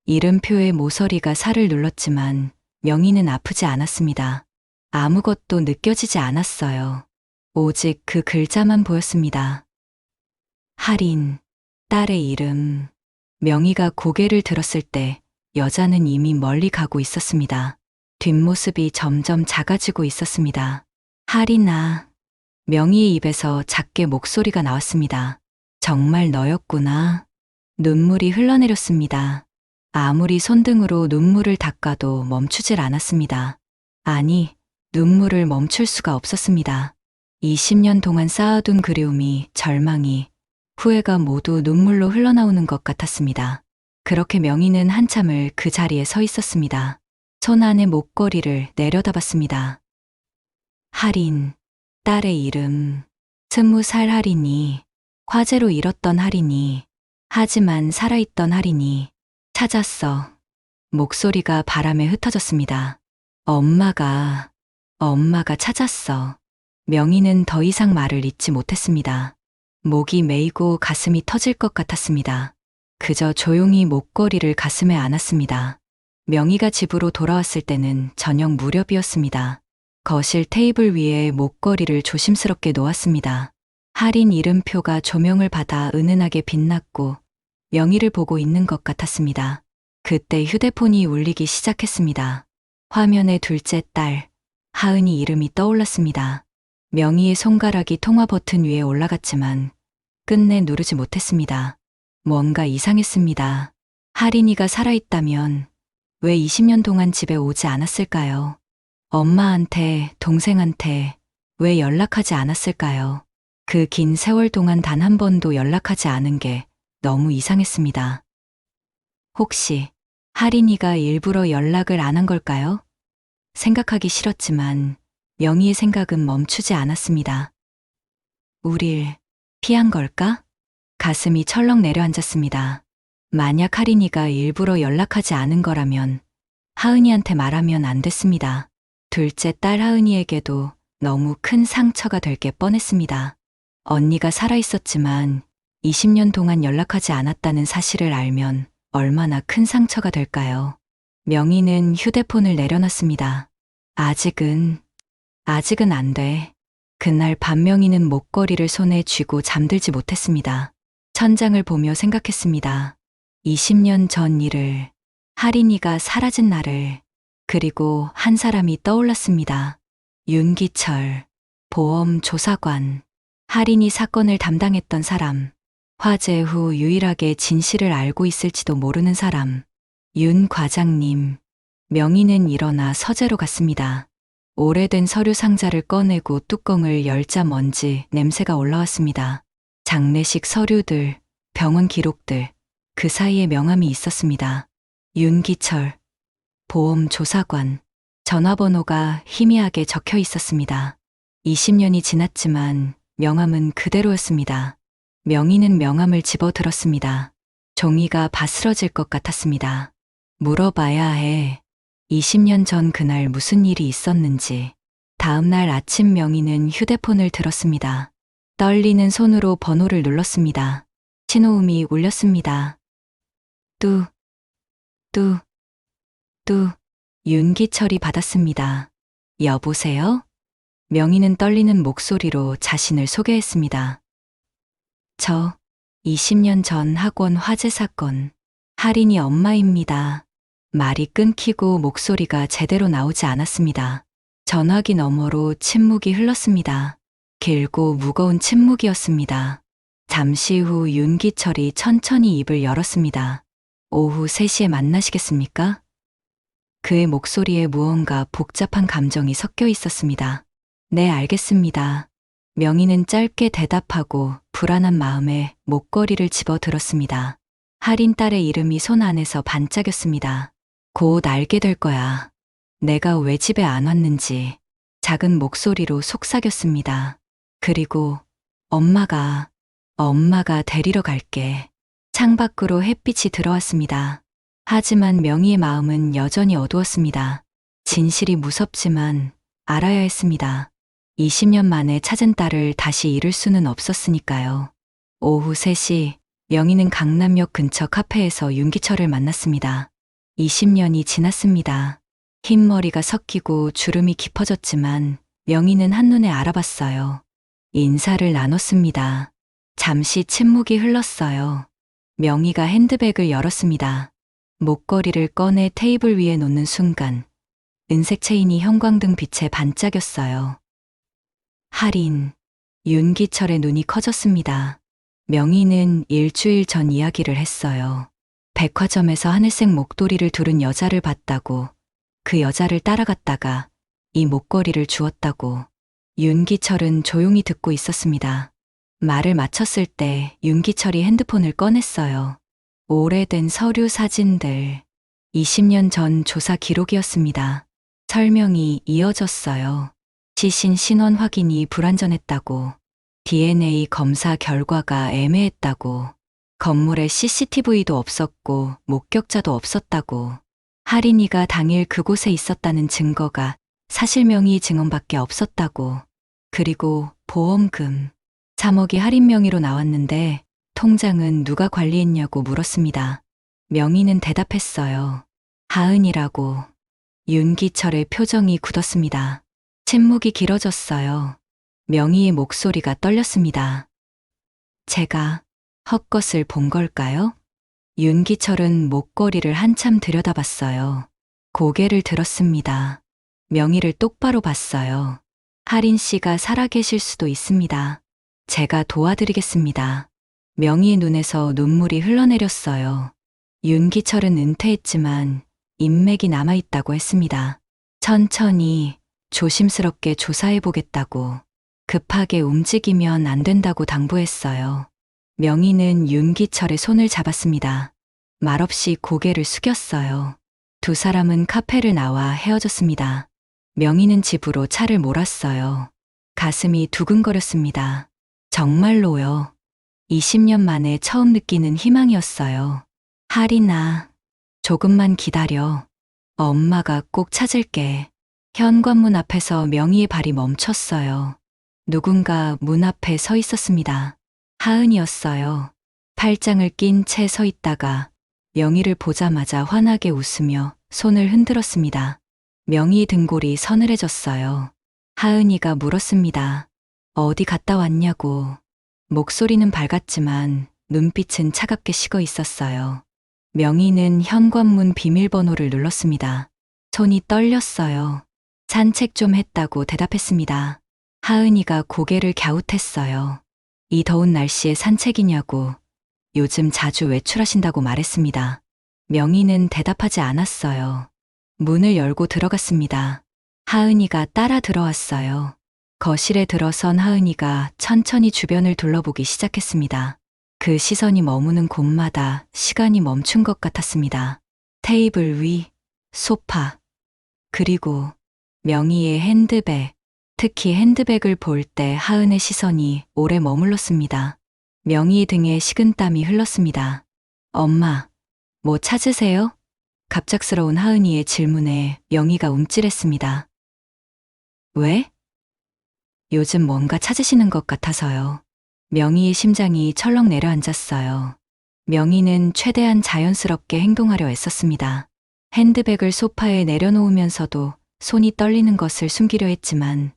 이름표의 모서리가 살을 눌렀지만 명희는 아프지 않았습니다. 아무것도 느껴지지 않았어요. 오직 그 글자만 보였습니다. 할인, 딸의 이름. 명희가 고개를 들었을 때 여자는 이미 멀리 가고 있었습니다. 뒷모습이 점점 작아지고 있었습니다. 할인아. 명희의 입에서 작게 목소리가 나왔습니다. 정말 너였구나. 눈물이 흘러내렸습니다. 아무리 손등으로 눈물을 닦아도 멈추질 않았습니다. 아니, 눈물을 멈출 수가 없었습니다. 20년 동안 쌓아둔 그리움이, 절망이, 후회가 모두 눈물로 흘러나오는 것 같았습니다. 그렇게 명희는 한참을 그 자리에 서 있었습니다. 손 안에 목걸이를 내려다봤습니다. 할인, 딸의 이름. 20살 할인이, 화재로 잃었던 할인이, 하지만 살아있던 할인이, 찾았어. 목소리가 바람에 흩어졌습니다. 엄마가, 엄마가 찾았어. 명희는 더 이상 말을 잇지 못했습니다. 목이 메이고 가슴이 터질 것 같았습니다. 그저 조용히 목걸이를 가슴에 안았습니다. 명희가 집으로 돌아왔을 때는 저녁 무렵이었습니다. 거실 테이블 위에 목걸이를 조심스럽게 놓았습니다. 할인 이름표가 조명을 받아 은은하게 빛났고 명희를 보고 있는 것 같았습니다. 그때 휴대폰이 울리기 시작했습니다. 화면에 둘째 딸, 하은이 이름이 떠올랐습니다. 명희의 손가락이 통화 버튼 위에 올라갔지만 끝내 누르지 못했습니다. 뭔가 이상했습니다. 할인이가 살아있다면 왜 20년 동안 집에 오지 않았을까요? 엄마한테, 동생한테 왜 연락하지 않았을까요? 그 긴 세월 동안 단 한 번도 연락하지 않은 게 너무 이상했습니다. 혹시 할인이가 일부러 연락을 안 한 걸까요? 생각하기 싫었지만 명희의 생각은 멈추지 않았습니다. 우릴 피한 걸까? 가슴이 철렁 내려앉았습니다. 만약 할인이가 일부러 연락하지 않은 거라면 하은이한테 말하면 안 됐습니다. 둘째 딸 하은이에게도 너무 큰 상처가 될 게 뻔했습니다. 언니가 살아있었지만 20년 동안 연락하지 않았다는 사실을 알면 얼마나 큰 상처가 될까요? 명희는 휴대폰을 내려놨습니다. 아직은 안 돼. 그날 밤 명희는 목걸이를 손에 쥐고 잠들지 못했습니다. 천장을 보며 생각했습니다. 20년 전 일을, 할인이가 사라진 날을, 그리고 한 사람이 떠올랐습니다. 윤기철, 보험조사관, 할인이 사건을 담당했던 사람, 화재 후 유일하게 진실을 알고 있을지도 모르는 사람, 윤 과장님. 명희는 일어나 서재로 갔습니다. 오래된 서류 상자를 꺼내고 뚜껑을 열자 먼지 냄새가 올라왔습니다. 장례식 서류들, 병원 기록들, 그 사이에 명함이 있었습니다. 윤기철, 보험조사관, 전화번호가 희미하게 적혀 있었습니다. 20년이 지났지만 명함은 그대로였습니다. 명희는 명함을 집어들었습니다. 종이가 바스러질 것 같았습니다. 물어봐야 해. 20년 전 그날 무슨 일이 있었는지. 다음 날 아침 명희는 휴대폰을 들었습니다. 떨리는 손으로 번호를 눌렀습니다. 신호음이 울렸습니다. 뚜, 뚜, 뚜. 윤기철이 받았습니다. 여보세요? 명희는 떨리는 목소리로 자신을 소개했습니다. 저 20년 전 학원 화재 사건 할인이 엄마입니다. 말이 끊기고 목소리가 제대로 나오지 않았습니다. 전화기 너머로 침묵이 흘렀습니다. 길고 무거운 침묵이었습니다. 잠시 후 윤기철이 천천히 입을 열었습니다. 오후 3시에 만나시겠습니까? 그의 목소리에 무언가 복잡한 감정이 섞여 있었습니다. 네, 알겠습니다. 명희는 짧게 대답하고 불안한 마음에 목걸이를 집어들었습니다. 할인 딸의 이름이 손 안에서 반짝였습니다. 곧 알게 될 거야. 내가 왜 집에 안 왔는지. 작은 목소리로 속삭였습니다. 그리고 엄마가 데리러 갈게. 창밖으로 햇빛이 들어왔습니다. 하지만 명희의 마음은 여전히 어두웠습니다. 진실이 무섭지만 알아야 했습니다. 20년 만에 찾은 딸을 다시 잃을 수는 없었으니까요. 오후 3시, 명희는 강남역 근처 카페에서 윤기철을 만났습니다. 20년이 지났습니다. 흰머리가 섞이고 주름이 깊어졌지만 명희는 한눈에 알아봤어요. 인사를 나눴습니다. 잠시 침묵이 흘렀어요. 명희가 핸드백을 열었습니다. 목걸이를 꺼내 테이블 위에 놓는 순간 은색 체인이 형광등 빛에 반짝였어요. 할인, 윤기철의 눈이 커졌습니다. 명희는 일주일 전 이야기를 했어요. 백화점에서 하늘색 목도리를 두른 여자를 봤다고, 그 여자를 따라갔다가 이 목걸이를 주었다고. 윤기철은 조용히 듣고 있었습니다. 말을 마쳤을 때 윤기철이 핸드폰을 꺼냈어요. 오래된 서류 사진들, 20년 전 조사 기록이었습니다. 설명이 이어졌어요. 시신 신원 확인이 불완전했다고, DNA 검사 결과가 애매했다고, 건물에 CCTV도 없었고 목격자도 없었다고, 할인이가 당일 그곳에 있었다는 증거가 사실 명의 증언밖에 없었다고. 그리고 보험금 3억이 할인 명의로 나왔는데 통장은 누가 관리했냐고 물었습니다. 명의는 대답했어요. 하은이라고. 윤기철의 표정이 굳었습니다. 침묵이 길어졌어요. 명의의 목소리가 떨렸습니다. 제가 헛것을 본 걸까요? 윤기철은 목걸이를 한참 들여다봤어요. 고개를 들었습니다. 명의를 똑바로 봤어요. 할인 씨가 살아계실 수도 있습니다. 제가 도와드리겠습니다. 명의의 눈에서 눈물이 흘러내렸어요. 윤기철은 은퇴했지만 인맥이 남아있다고 했습니다. 천천히 조심스럽게 조사해보겠다고. 급하게 움직이면 안 된다고 당부했어요. 명의는 윤기철의 손을 잡았습니다. 말없이 고개를 숙였어요. 두 사람은 카페를 나와 헤어졌습니다. 명의는 집으로 차를 몰았어요. 가슴이 두근거렸습니다. 정말로요. 20년 만에 처음 느끼는 희망이었어요. 하리나, 조금만 기다려. 엄마가 꼭 찾을게. 현관문 앞에서 명의의 발이 멈췄어요. 누군가 문 앞에 서 있었습니다. 하은이었어요. 팔짱을 낀 채 서 있다가 명의를 보자마자 환하게 웃으며 손을 흔들었습니다. 명의의 등골이 서늘해졌어요. 하은이가 물었습니다. 어디 갔다 왔냐고. 목소리는 밝았지만 눈빛은 차갑게 식어 있었어요. 명의는 현관문 비밀번호를 눌렀습니다. 손이 떨렸어요. 산책 좀 했다고 대답했습니다. 하은이가 고개를 갸웃했어요. 이 더운 날씨에 산책이냐고. 요즘 자주 외출하신다고 말했습니다. 명의는 대답하지 않았어요. 문을 열고 들어갔습니다. 하은이가 따라 들어왔어요. 거실에 들어선 하은이가 천천히 주변을 둘러보기 시작했습니다. 그 시선이 머무는 곳마다 시간이 멈춘 것 같았습니다. 테이블 위, 소파, 그리고 명의의 핸드백, 특히 핸드백을 볼 때 하은의 시선이 오래 머물렀습니다. 명의 등에 식은땀이 흘렀습니다. 엄마, 뭐 찾으세요? 갑작스러운 하은이의 질문에 명의가 움찔했습니다. 왜? 요즘 뭔가 찾으시는 것 같아서요. 명의의 심장이 철렁 내려앉았어요. 명의는 최대한 자연스럽게 행동하려 애썼습니다. 핸드백을 소파에 내려놓으면서도 손이 떨리는 것을 숨기려 했지만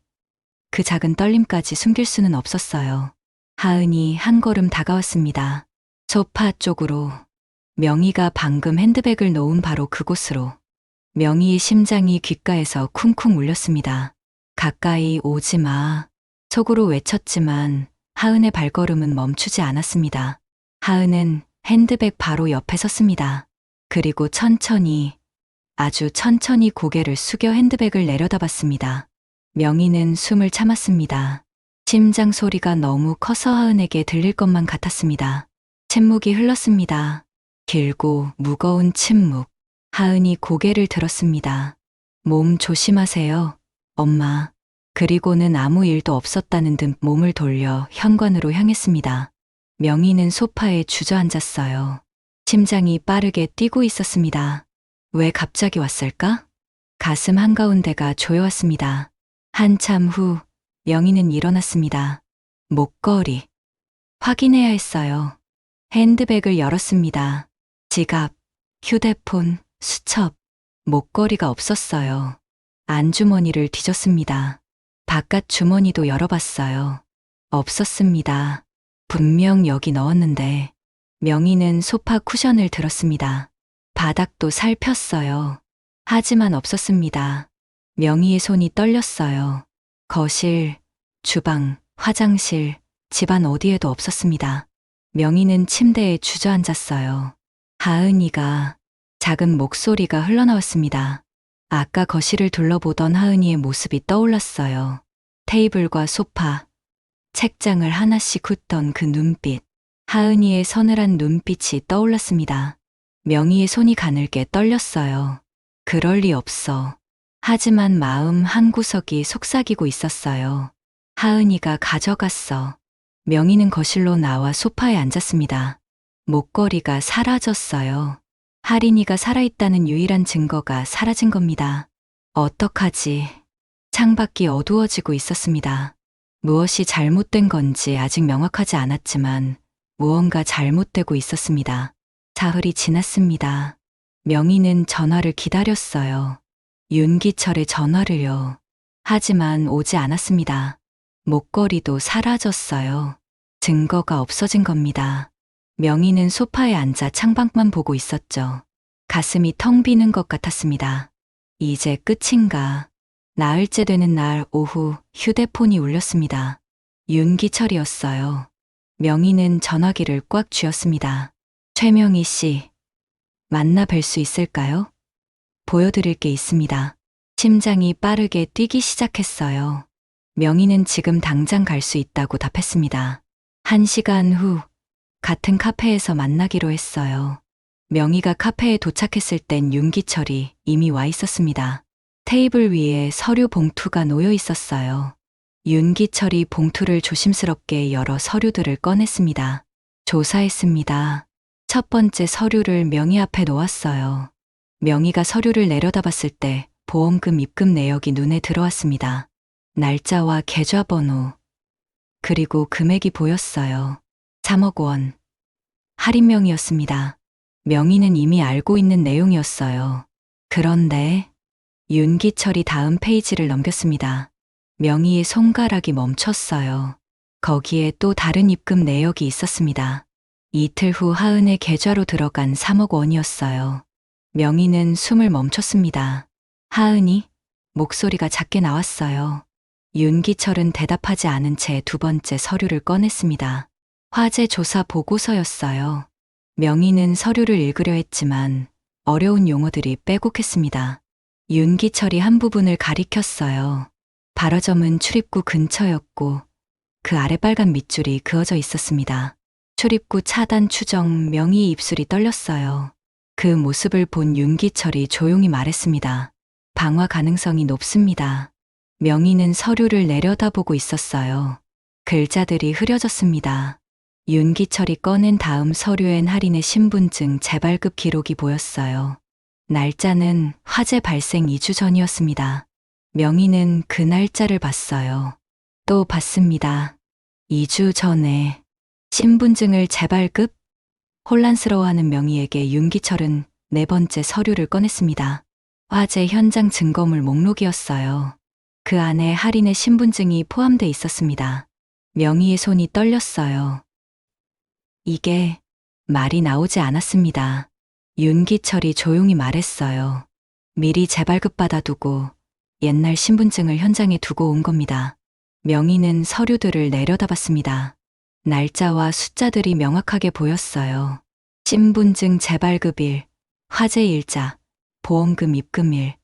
그 작은 떨림까지 숨길 수는 없었어요. 하은이 한 걸음 다가왔습니다. 소파 쪽으로. 명의가 방금 핸드백을 놓은 바로 그곳으로. 명의의 심장이 귓가에서 쿵쿵 울렸습니다. 가까이 오지 마. 속으로 외쳤지만 하은의 발걸음은 멈추지 않았습니다. 하은은 핸드백 바로 옆에 섰습니다. 그리고 천천히, 아주 천천히 고개를 숙여 핸드백을 내려다봤습니다. 명의는 숨을 참았습니다. 심장 소리가 너무 커서 하은에게 들릴 것만 같았습니다. 침묵이 흘렀습니다. 길고 무거운 침묵. 하은이 고개를 들었습니다. 몸 조심하세요, 엄마. 그리고는 아무 일도 없었다는 듯 몸을 돌려 현관으로 향했습니다. 명의는 소파에 주저앉았어요. 심장이 빠르게 뛰고 있었습니다. 왜 갑자기 왔을까? 가슴 한가운데가 조여왔습니다. 한참 후 명의는 일어났습니다. 목걸이. 확인해야 했어요. 핸드백을 열었습니다. 지갑, 휴대폰, 수첩, 목걸이가 없었어요. 안주머니를 뒤졌습니다. 바깥 주머니도 열어봤어요. 없었습니다. 분명 여기 넣었는데. 명의는 소파 쿠션을 들었습니다. 바닥도 살폈어요. 하지만 없었습니다. 명의의 손이 떨렸어요. 거실, 주방, 화장실, 집안 어디에도 없었습니다. 명의는 침대에 주저앉았어요. 하은이가, 작은 목소리가 흘러나왔습니다. 아까 거실을 둘러보던 하은이의 모습이 떠올랐어요. 테이블과 소파, 책장을 하나씩 훑던 그 눈빛. 하은이의 서늘한 눈빛이 떠올랐습니다. 명의의 손이 가늘게 떨렸어요. 그럴 리 없어. 하지만 마음 한구석이 속삭이고 있었어요. 하은이가 가져갔어. 명의는 거실로 나와 소파에 앉았습니다. 목걸이가 사라졌어요. 하린이가 살아있다는 유일한 증거가 사라진 겁니다. 어떡하지? 창밖이 어두워지고 있었습니다. 무엇이 잘못된 건지 아직 명확하지 않았지만 무언가 잘못되고 있었습니다. 사흘이 지났습니다. 명희는 전화를 기다렸어요. 윤기철의 전화를요. 하지만 오지 않았습니다. 목걸이도 사라졌어요. 증거가 없어진 겁니다. 명희는 소파에 앉아 창밖만 보고 있었죠. 가슴이 텅 비는 것 같았습니다. 이제 끝인가. 나흘째 되는 날 오후 휴대폰이 울렸습니다. 윤기철이었어요. 명희는 전화기를 꽉 쥐었습니다. 최명희 씨, 만나 뵐 수 있을까요? 보여드릴 게 있습니다. 심장이 빠르게 뛰기 시작했어요. 명희는 지금 당장 갈 수 있다고 답했습니다. 1시간 후 같은 카페에서 만나기로 했어요. 명희가 카페에 도착했을 땐 윤기철이 이미 와 있었습니다. 테이블 위에 서류 봉투가 놓여 있었어요. 윤기철이 봉투를 조심스럽게 열어 서류들을 꺼냈습니다. 조사했습니다. 첫 번째 서류를 명희 앞에 놓았어요. 명희가 서류를 내려다봤을 때 보험금 입금 내역이 눈에 들어왔습니다. 날짜와 계좌번호, 그리고 금액이 보였어요. 3억 원. 할인명이었습니다. 명희는 이미 알고 있는 내용이었어요. 그런데 윤기철이 다음 페이지를 넘겼습니다. 명희의 손가락이 멈췄어요. 거기에 또 다른 입금 내역이 있었습니다. 이틀 후 하은의 계좌로 들어간 3억 원이었어요. 명희는 숨을 멈췄습니다. 하은이? 목소리가 작게 나왔어요. 윤기철은 대답하지 않은 채 두 번째 서류를 꺼냈습니다. 화재 조사 보고서였어요. 명희는 서류를 읽으려 했지만 어려운 용어들이 빼곡했습니다. 윤기철이 한 부분을 가리켰어요. 발화점은 출입구 근처였고 그 아래 빨간 밑줄이 그어져 있었습니다. 출입구 차단 추정. 명희의 입술이 떨렸어요. 그 모습을 본 윤기철이 조용히 말했습니다. 방화 가능성이 높습니다. 명희는 서류를 내려다보고 있었어요. 글자들이 흐려졌습니다. 윤기철이 꺼낸 다음 서류엔 할인의 신분증 재발급 기록이 보였어요. 날짜는 화재 발생 2주 전이었습니다. 명희는 그 날짜를 봤어요. 또 봤습니다. 2주 전에 신분증을 재발급? 혼란스러워하는 명희에게 윤기철은 네 번째 서류를 꺼냈습니다. 화재 현장 증거물 목록이었어요. 그 안에 할인의 신분증이 포함돼 있었습니다. 명희의 손이 떨렸어요. 이게 말이 나오지 않았습니다. 윤기철이 조용히 말했어요. 미리 재발급 받아두고 옛날 신분증을 현장에 두고 온 겁니다. 명희는 서류들을 내려다봤습니다. 날짜와 숫자들이 명확하게 보였어요. 신분증 재발급일, 화재 일자, 보험금 입금일,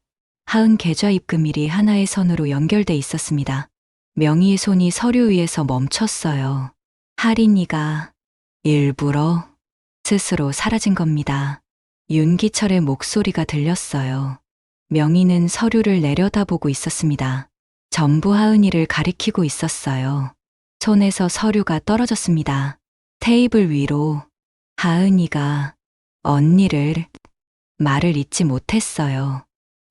하은 계좌 입금일이 하나의 선으로 연결돼 있었습니다. 명희의 손이 서류 위에서 멈췄어요. 할인이가 일부러 스스로 사라진 겁니다. 윤기철의 목소리가 들렸어요. 명희는 서류를 내려다보고 있었습니다. 전부 하은이를 가리키고 있었어요. 손에서 서류가 떨어졌습니다. 테이블 위로. 하은이가 언니를. 말을 잇지 못했어요.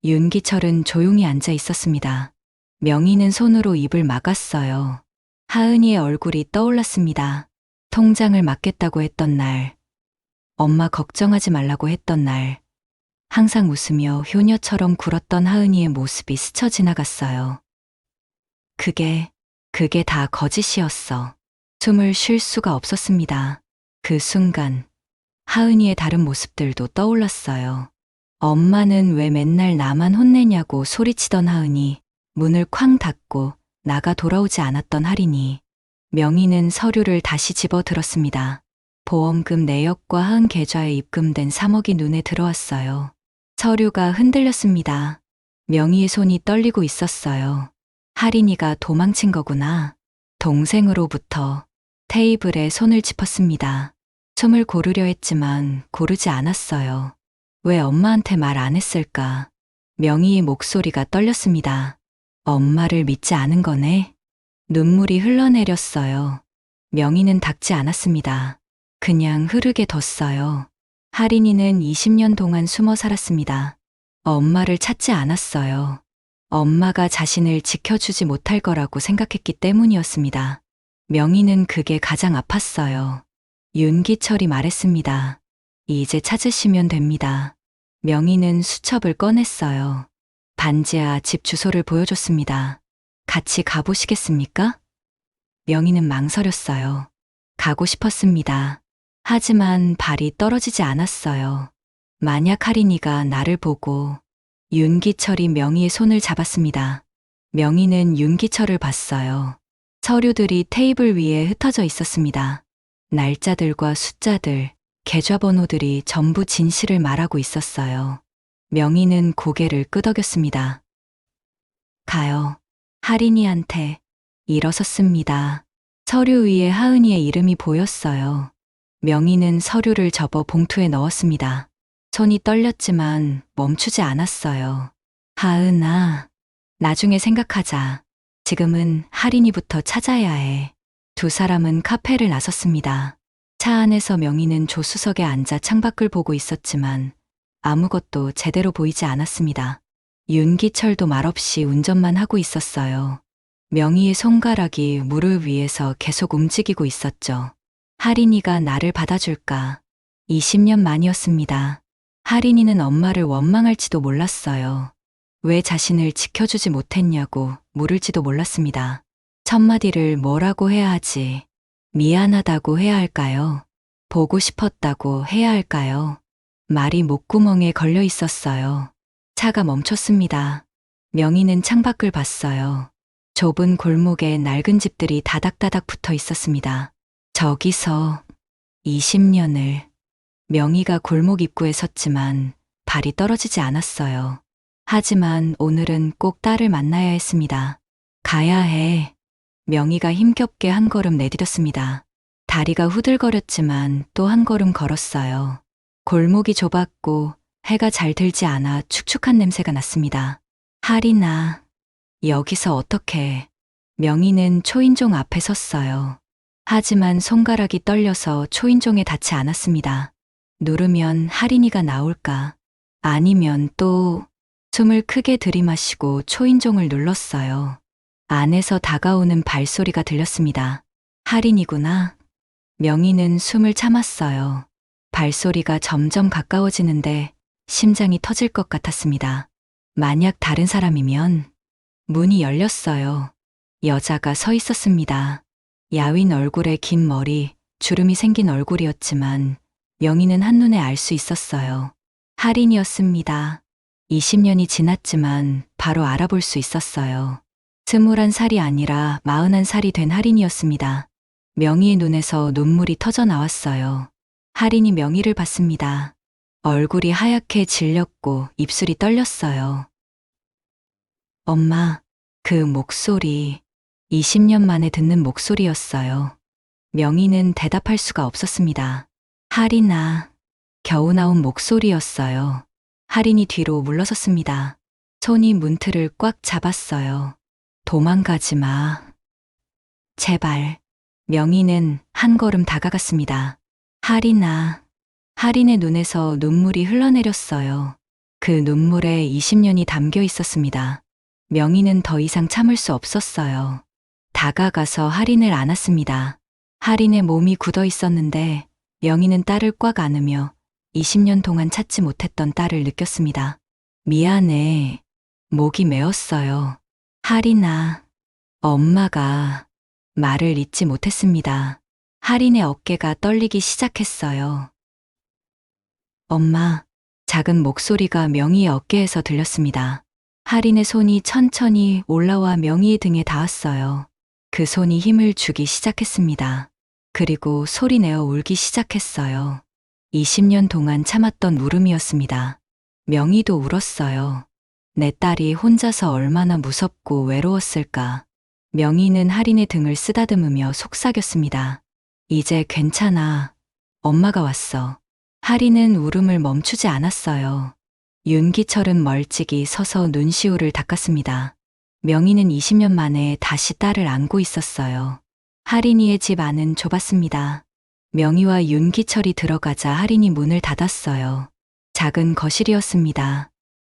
윤기철은 조용히 앉아 있었습니다. 명희는 손으로 입을 막았어요. 하은이의 얼굴이 떠올랐습니다. 통장을 맡겠다고 했던 날, 엄마 걱정하지 말라고 했던 날, 항상 웃으며 효녀처럼 굴었던 하은이의 모습이 스쳐 지나갔어요. 그게 다 거짓이었어. 숨을 쉴 수가 없었습니다. 그 순간 하은이의 다른 모습들도 떠올랐어요. 엄마는 왜 맨날 나만 혼내냐고 소리치던 하은이, 문을 쾅 닫고 나가 돌아오지 않았던 할인이. 명희는 서류를 다시 집어들었습니다. 보험금 내역과 하은 계좌에 입금된 3억이 눈에 들어왔어요. 서류가 흔들렸습니다. 명희의 손이 떨리고 있었어요. 할인이가 도망친 거구나. 동생으로부터. 테이블에 손을 짚었습니다. 숨을 고르려 했지만 고르지 않았어요. 왜 엄마한테 말 안 했을까? 명희의 목소리가 떨렸습니다. 엄마를 믿지 않은 거네? 눈물이 흘러내렸어요. 명희는 닦지 않았습니다. 그냥 흐르게 뒀어요. 할인이는 20년 동안 숨어 살았습니다. 엄마를 찾지 않았어요. 엄마가 자신을 지켜주지 못할 거라고 생각했기 때문이었습니다. 명희는 그게 가장 아팠어요. 윤기철이 말했습니다. 이제 찾으시면 됩니다. 명희는 수첩을 꺼냈어요. 반지하 집 주소를 보여줬습니다. 같이 가보시겠습니까? 명희는 망설였어요. 가고 싶었습니다. 하지만 발이 떨어지지 않았어요. 만약 할인이가 나를 보고 윤기철이 명희의 손을 잡았습니다. 명희는 윤기철을 봤어요. 서류들이 테이블 위에 흩어져 있었습니다. 날짜들과 숫자들, 계좌번호들이 전부 진실을 말하고 있었어요. 명희는 고개를 끄덕였습니다. 가요. 할인이한테 일어섰습니다. 서류 위에 하은이의 이름이 보였어요. 명희는 서류를 접어 봉투에 넣었습니다. 손이 떨렸지만 멈추지 않았어요. 하은아, 나중에 생각하자. 지금은 할인이부터 찾아야 해. 두 사람은 카페를 나섰습니다. 차 안에서 명희는 조수석에 앉아 창밖을 보고 있었지만 아무것도 제대로 보이지 않았습니다. 윤기철도 말없이 운전만 하고 있었어요. 명희의 손가락이 무릎 위에서 계속 움직이고 있었죠. 할인이가 나를 받아줄까? 20년 만이었습니다. 할인이는 엄마를 원망할지도 몰랐어요. 왜 자신을 지켜주지 못했냐고 물을지도 몰랐습니다. 첫마디를 뭐라고 해야 하지? 미안하다고 해야 할까요? 보고 싶었다고 해야 할까요? 말이 목구멍에 걸려 있었어요. 차가 멈췄습니다. 명희는 창밖을 봤어요. 좁은 골목에 낡은 집들이 다닥다닥 붙어 있었습니다. 저기서 20년을 명희가 골목 입구에 섰지만 발이 떨어지지 않았어요. 하지만 오늘은 꼭 딸을 만나야 했습니다. 가야 해. 명희가 힘겹게 한 걸음 내디뎠습니다. 다리가 후들거렸지만 또 한 걸음 걸었어요. 골목이 좁았고 해가 잘 들지 않아 축축한 냄새가 났습니다. 할인아, 여기서 어떻게? 명희는 초인종 앞에 섰어요. 하지만 손가락이 떨려서 초인종에 닿지 않았습니다. 누르면 할인이가 나올까? 아니면 또 숨을 크게 들이마시고 초인종을 눌렀어요. 안에서 다가오는 발소리가 들렸습니다. 할인이구나. 명희는 숨을 참았어요. 발소리가 점점 가까워지는데 심장이 터질 것 같았습니다. 만약 다른 사람이면 문이 열렸어요. 여자가 서 있었습니다. 야윈 얼굴에 긴 머리, 주름이 생긴 얼굴이었지만 명희는 한눈에 알 수 있었어요. 할인이었습니다. 20년이 지났지만 바로 알아볼 수 있었어요. 21살이 아니라 41살이 된 할인이었습니다. 명희의 눈에서 눈물이 터져 나왔어요. 할인이 명희를 봤습니다. 얼굴이 하얗게 질렸고 입술이 떨렸어요. 엄마, 그 목소리, 20년 만에 듣는 목소리였어요. 명희는 대답할 수가 없었습니다. 할인아, 겨우 나온 목소리였어요. 할인이 뒤로 물러섰습니다. 손이 문틀을 꽉 잡았어요. 도망가지 마. 제발. 명희는 한 걸음 다가갔습니다. 할인아. 할인의 눈에서 눈물이 흘러내렸어요. 그 눈물에 20년이 담겨 있었습니다. 명희는 더 이상 참을 수 없었어요. 다가가서 할인을 안았습니다. 할인의 몸이 굳어 있었는데 명희는 딸을 꽉 안으며 20년 동안 찾지 못했던 딸을 느꼈습니다. 미안해. 목이 메었어요. 할인아. 엄마가 말을 잇지 못했습니다. 할인의 어깨가 떨리기 시작했어요. 엄마. 작은 목소리가 명희의 어깨에서 들렸습니다. 할인의 손이 천천히 올라와 명희의 등에 닿았어요. 그 손이 힘을 주기 시작했습니다. 그리고 소리내어 울기 시작했어요. 20년 동안 참았던 울음이었습니다. 명희도 울었어요. 내 딸이 혼자서 얼마나 무섭고 외로웠을까. 명희는 할인의 등을 쓰다듬으며 속삭였습니다. 이제 괜찮아. 엄마가 왔어. 할인은 울음을 멈추지 않았어요. 윤기철은 멀찍이 서서 눈시울을 닦았습니다. 명희는 20년 만에 다시 딸을 안고 있었어요. 할인이의 집 안은 좁았습니다. 명희와 윤기철이 들어가자 할인이 문을 닫았어요. 작은 거실이었습니다.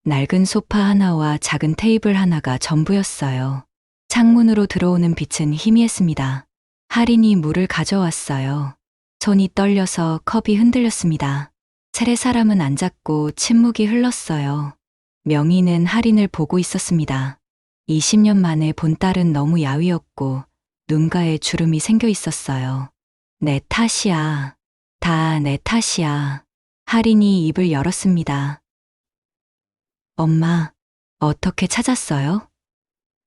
낡은 소파 하나와 작은 테이블 하나가 전부였어요. 창문으로 들어오는 빛은 희미했습니다. 할인이 물을 가져왔어요. 손이 떨려서 컵이 흔들렸습니다. 차례사람은 앉았고 침묵이 흘렀어요. 명희는 할인을 보고 있었습니다. 20년 만에 본 딸은 너무 야위었고 눈가에 주름이 생겨 있었어요. 내 탓이야. 다 내 탓이야. 할인이 입을 열었습니다. 엄마, 어떻게 찾았어요?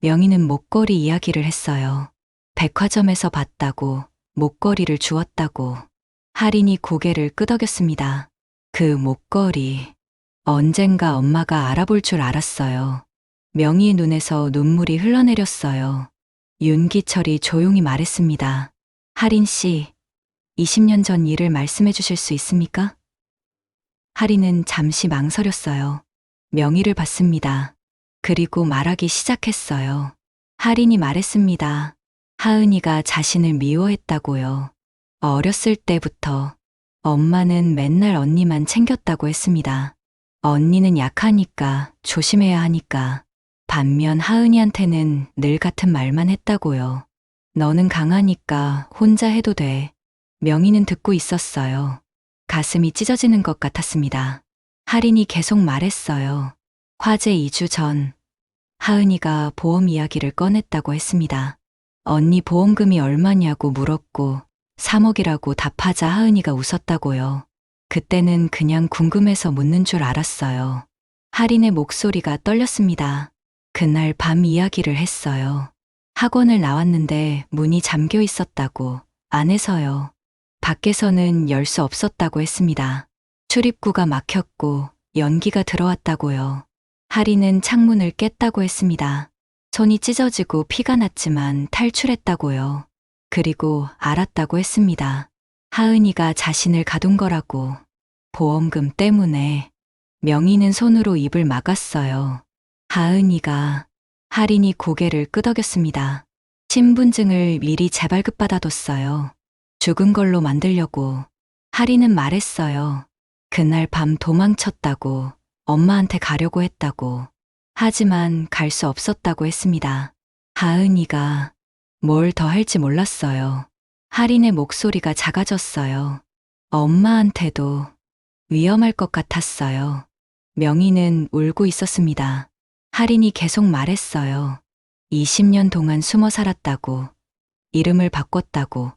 명희는 목걸이 이야기를 했어요. 백화점에서 봤다고, 목걸이를 주었다고. 할인이 고개를 끄덕였습니다. 그 목걸이. 언젠가 엄마가 알아볼 줄 알았어요. 명희의 눈에서 눈물이 흘러내렸어요. 윤기철이 조용히 말했습니다. 할인 씨, 20년 전 일을 말씀해 주실 수 있습니까? 할인은 잠시 망설였어요. 명희를 봤습니다. 그리고 말하기 시작했어요. 할인이 말했습니다. 하은이가 자신을 미워했다고요. 어렸을 때부터 엄마는 맨날 언니만 챙겼다고 했습니다. 언니는 약하니까 조심해야 하니까. 반면 하은이한테는 늘 같은 말만 했다고요. 너는 강하니까 혼자 해도 돼. 명희는 듣고 있었어요. 가슴이 찢어지는 것 같았습니다. 할인이 계속 말했어요. 화재 2주 전 하은이가 보험 이야기를 꺼냈다고 했습니다. 언니 보험금이 얼마냐고 물었고 3억이라고 답하자 하은이가 웃었다고요. 그때는 그냥 궁금해서 묻는 줄 알았어요. 할인의 목소리가 떨렸습니다. 그날 밤 이야기를 했어요. 학원을 나왔는데 문이 잠겨 있었다고, 안에서요. 밖에서는 열 수 없었다고 했습니다. 출입구가 막혔고 연기가 들어왔다고요. 할인은 창문을 깼다고 했습니다. 손이 찢어지고 피가 났지만 탈출했다고요. 그리고 알았다고 했습니다. 하은이가 자신을 가둔 거라고. 보험금 때문에. 명희는 손으로 입을 막았어요. 하은이가. 할인이 고개를 끄덕였습니다. 신분증을 미리 재발급받아뒀어요. 죽은 걸로 만들려고. 할인은 말했어요. 그날 밤 도망쳤다고, 엄마한테 가려고 했다고. 하지만 갈 수 없었다고 했습니다. 하은이가 뭘 더 할지 몰랐어요. 할인의 목소리가 작아졌어요. 엄마한테도 위험할 것 같았어요. 명희는 울고 있었습니다. 할인이 계속 말했어요. 20년 동안 숨어 살았다고, 이름을 바꿨다고,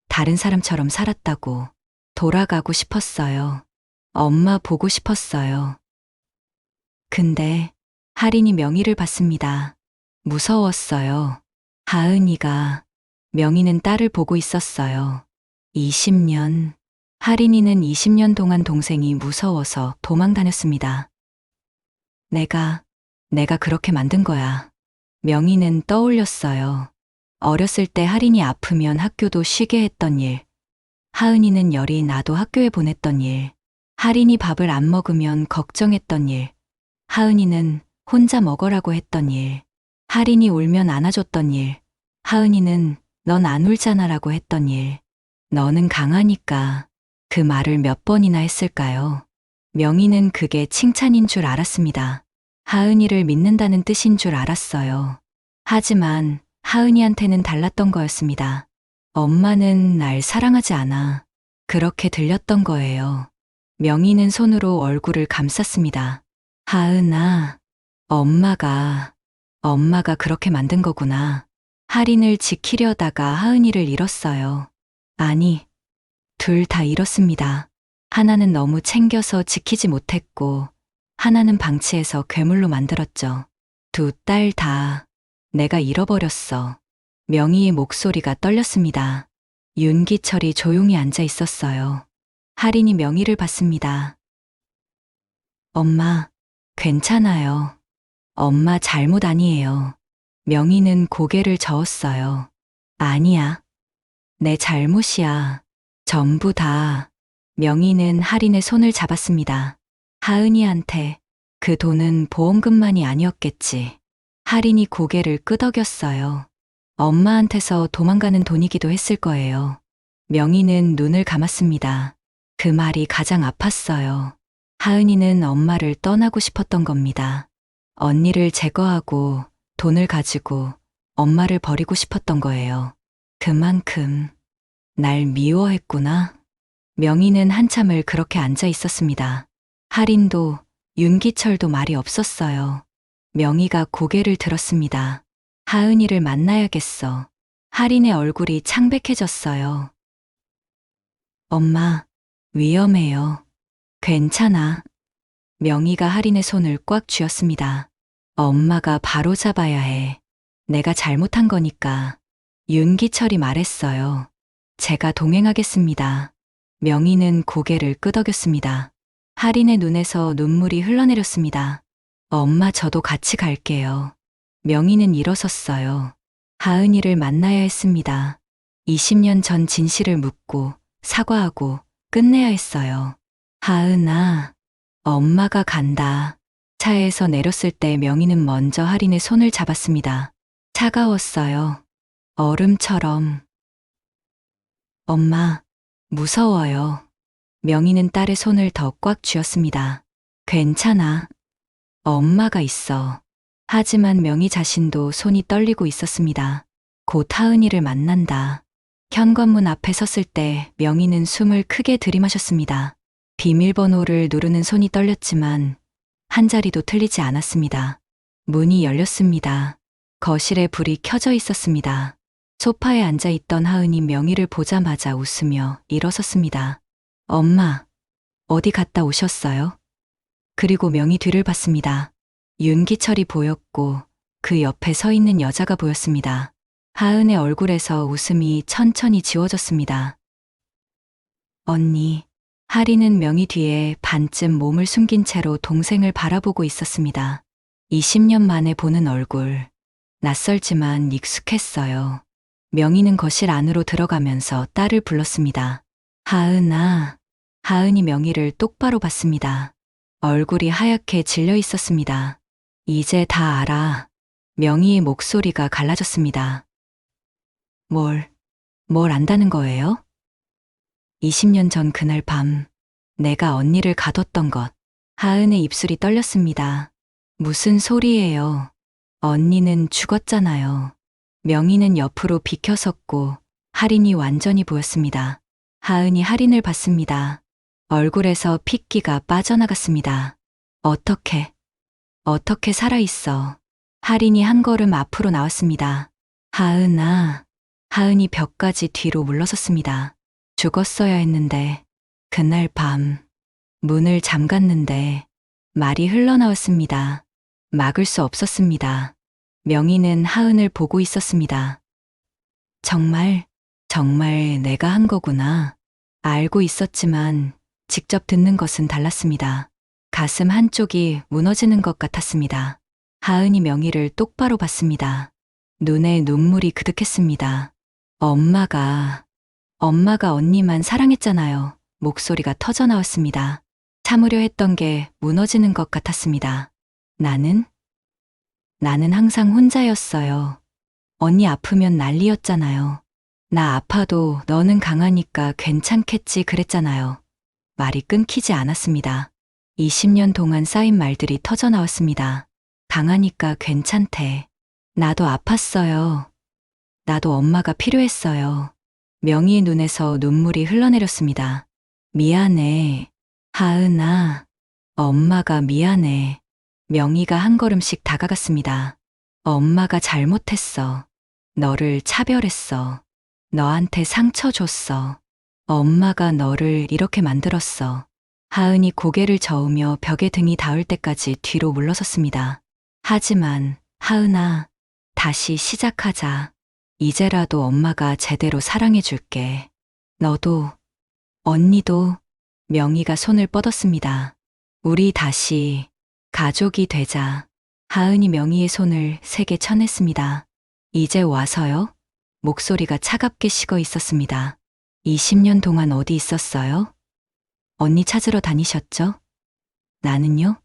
다른 사람처럼 살았다고. 돌아가고 싶었어요. 엄마 보고 싶었어요. 근데 할인이 명희를 봤습니다. 무서웠어요. 하은이가. 명희는 딸을 보고 있었어요. 20년. 할인이는 20년 동안 동생이 무서워서 도망 다녔습니다. 내가 그렇게 만든 거야. 명희는 떠올렸어요. 어렸을 때 할인이 아프면 학교도 쉬게 했던 일. 하은이는 열이 나도 학교에 보냈던 일. 할인이 밥을 안 먹으면 걱정했던 일. 하은이는 혼자 먹으라고 했던 일. 할인이 울면 안아줬던 일. 하은이는 넌 안 울잖아라고 했던 일. 너는 강하니까. 그 말을 몇 번이나 했을까요? 명희는 그게 칭찬인 줄 알았습니다. 하은이를 믿는다는 뜻인 줄 알았어요. 하지만 하은이한테는 달랐던 거였습니다. 엄마는 날 사랑하지 않아. 그렇게 들렸던 거예요. 명희는 손으로 얼굴을 감쌌습니다. 하은아, 엄마가 그렇게 만든 거구나. 할인을 지키려다가 하은이를 잃었어요. 아니, 둘 다 잃었습니다. 하나는 너무 챙겨서 지키지 못했고, 하나는 방치해서 괴물로 만들었죠. 두 딸 다 내가 잃어버렸어. 명희의 목소리가 떨렸습니다. 윤기철이 조용히 앉아 있었어요. 할인이 명희를 봤습니다. 엄마, 괜찮아요. 엄마 잘못 아니에요. 명희는 고개를 저었어요. 아니야. 내 잘못이야. 전부 다. 명희는 할인의 손을 잡았습니다. 하은이한테 그 돈은 보험금만이 아니었겠지. 할인이 고개를 끄덕였어요. 엄마한테서 도망가는 돈이기도 했을 거예요. 명희는 눈을 감았습니다. 그 말이 가장 아팠어요. 하은이는 엄마를 떠나고 싶었던 겁니다. 언니를 제거하고 돈을 가지고 엄마를 버리고 싶었던 거예요. 그만큼 날 미워했구나. 명희는 한참을 그렇게 앉아 있었습니다. 할인도 윤기철도 말이 없었어요. 명희가 고개를 들었습니다. 하은이를 만나야겠어. 할인의 얼굴이 창백해졌어요. 엄마, 위험해요. 괜찮아. 명희가 할인의 손을 꽉 쥐었습니다. 엄마가 바로 잡아야 해. 내가 잘못한 거니까. 윤기철이 말했어요. 제가 동행하겠습니다. 명희는 고개를 끄덕였습니다. 할인의 눈에서 눈물이 흘러내렸습니다. 엄마, 저도 같이 갈게요. 명희는 일어섰어요. 하은이를 만나야 했습니다. 20년 전 진실을 묻고 사과하고 끝내야 했어요. 하은아, 엄마가 간다. 차에서 내렸을 때 명희는 먼저 할인의 손을 잡았습니다. 차가웠어요. 얼음처럼. 엄마, 무서워요. 명희는 딸의 손을 더 꽉 쥐었습니다. 괜찮아. 엄마가 있어. 하지만 명희 자신도 손이 떨리고 있었습니다. 곧 하은이를 만난다. 현관문 앞에 섰을 때 명희는 숨을 크게 들이마셨습니다. 비밀번호를 누르는 손이 떨렸지만 한 자리도 틀리지 않았습니다. 문이 열렸습니다. 거실에 불이 켜져 있었습니다. 소파에 앉아 있던 하은이 명희를 보자마자 웃으며 일어섰습니다. 엄마, 어디 갔다 오셨어요? 그리고 명희 뒤를 봤습니다. 윤기철이 보였고 그 옆에 서 있는 여자가 보였습니다. 하은의 얼굴에서 웃음이 천천히 지워졌습니다. 언니, 할인은 명희 뒤에 반쯤 몸을 숨긴 채로 동생을 바라보고 있었습니다. 20년 만에 보는 얼굴. 낯설지만 익숙했어요. 명희는 거실 안으로 들어가면서 딸을 불렀습니다. 하은아. 하은이 명희를 똑바로 봤습니다. 얼굴이 하얗게 질려 있었습니다. 이제 다 알아. 명희의 목소리가 갈라졌습니다. 뭘 안다는 거예요? 20년 전 그날 밤, 내가 언니를 가뒀던 것. 하은의 입술이 떨렸습니다. 무슨 소리예요? 언니는 죽었잖아요. 명희는 옆으로 비켜섰고 할인이 완전히 보였습니다. 하은이 할인을 봤습니다. 얼굴에서 핏기가 빠져나갔습니다. 어떻게 살아있어? 할인이 한 걸음 앞으로 나왔습니다. 하은아. 하은이 벽까지 뒤로 물러섰습니다. 죽었어야 했는데, 그날 밤, 문을 잠갔는데, 말이 흘러나왔습니다. 막을 수 없었습니다. 명희는 하은을 보고 있었습니다. 정말 내가 한 거구나. 알고 있었지만, 직접 듣는 것은 달랐습니다. 가슴 한쪽이 무너지는 것 같았습니다. 하은이 명희를 똑바로 봤습니다. 눈에 눈물이 그득했습니다. 엄마가 언니만 사랑했잖아요. 목소리가 터져나왔습니다. 참으려 했던 게 무너지는 것 같았습니다. 나는 항상 혼자였어요. 언니 아프면 난리였잖아요. 나 아파도 너는 강하니까 괜찮겠지 그랬잖아요. 말이 끊기지 않았습니다. 20년 동안 쌓인 말들이 터져나왔습니다. 강하니까 괜찮대. 나도 아팠어요. 나도 엄마가 필요했어요. 명희의 눈에서 눈물이 흘러내렸습니다. 미안해. 하은아. 엄마가 미안해. 명희가 한 걸음씩 다가갔습니다. 엄마가 잘못했어. 너를 차별했어. 너한테 상처 줬어. 엄마가 너를 이렇게 만들었어. 하은이 고개를 저으며 벽에 등이 닿을 때까지 뒤로 물러섰습니다. 하지만 하은아, 다시 시작하자. 이제라도 엄마가 제대로 사랑해줄게. 너도, 언니도. 명희가 손을 뻗었습니다. 우리 다시 가족이 되자. 하은이 명희의 손을 세게 쳐냈습니다. 이제 와서요? 목소리가 차갑게 식어 있었습니다. 20년 동안 어디 있었어요? 언니 찾으러 다니셨죠? 나는요?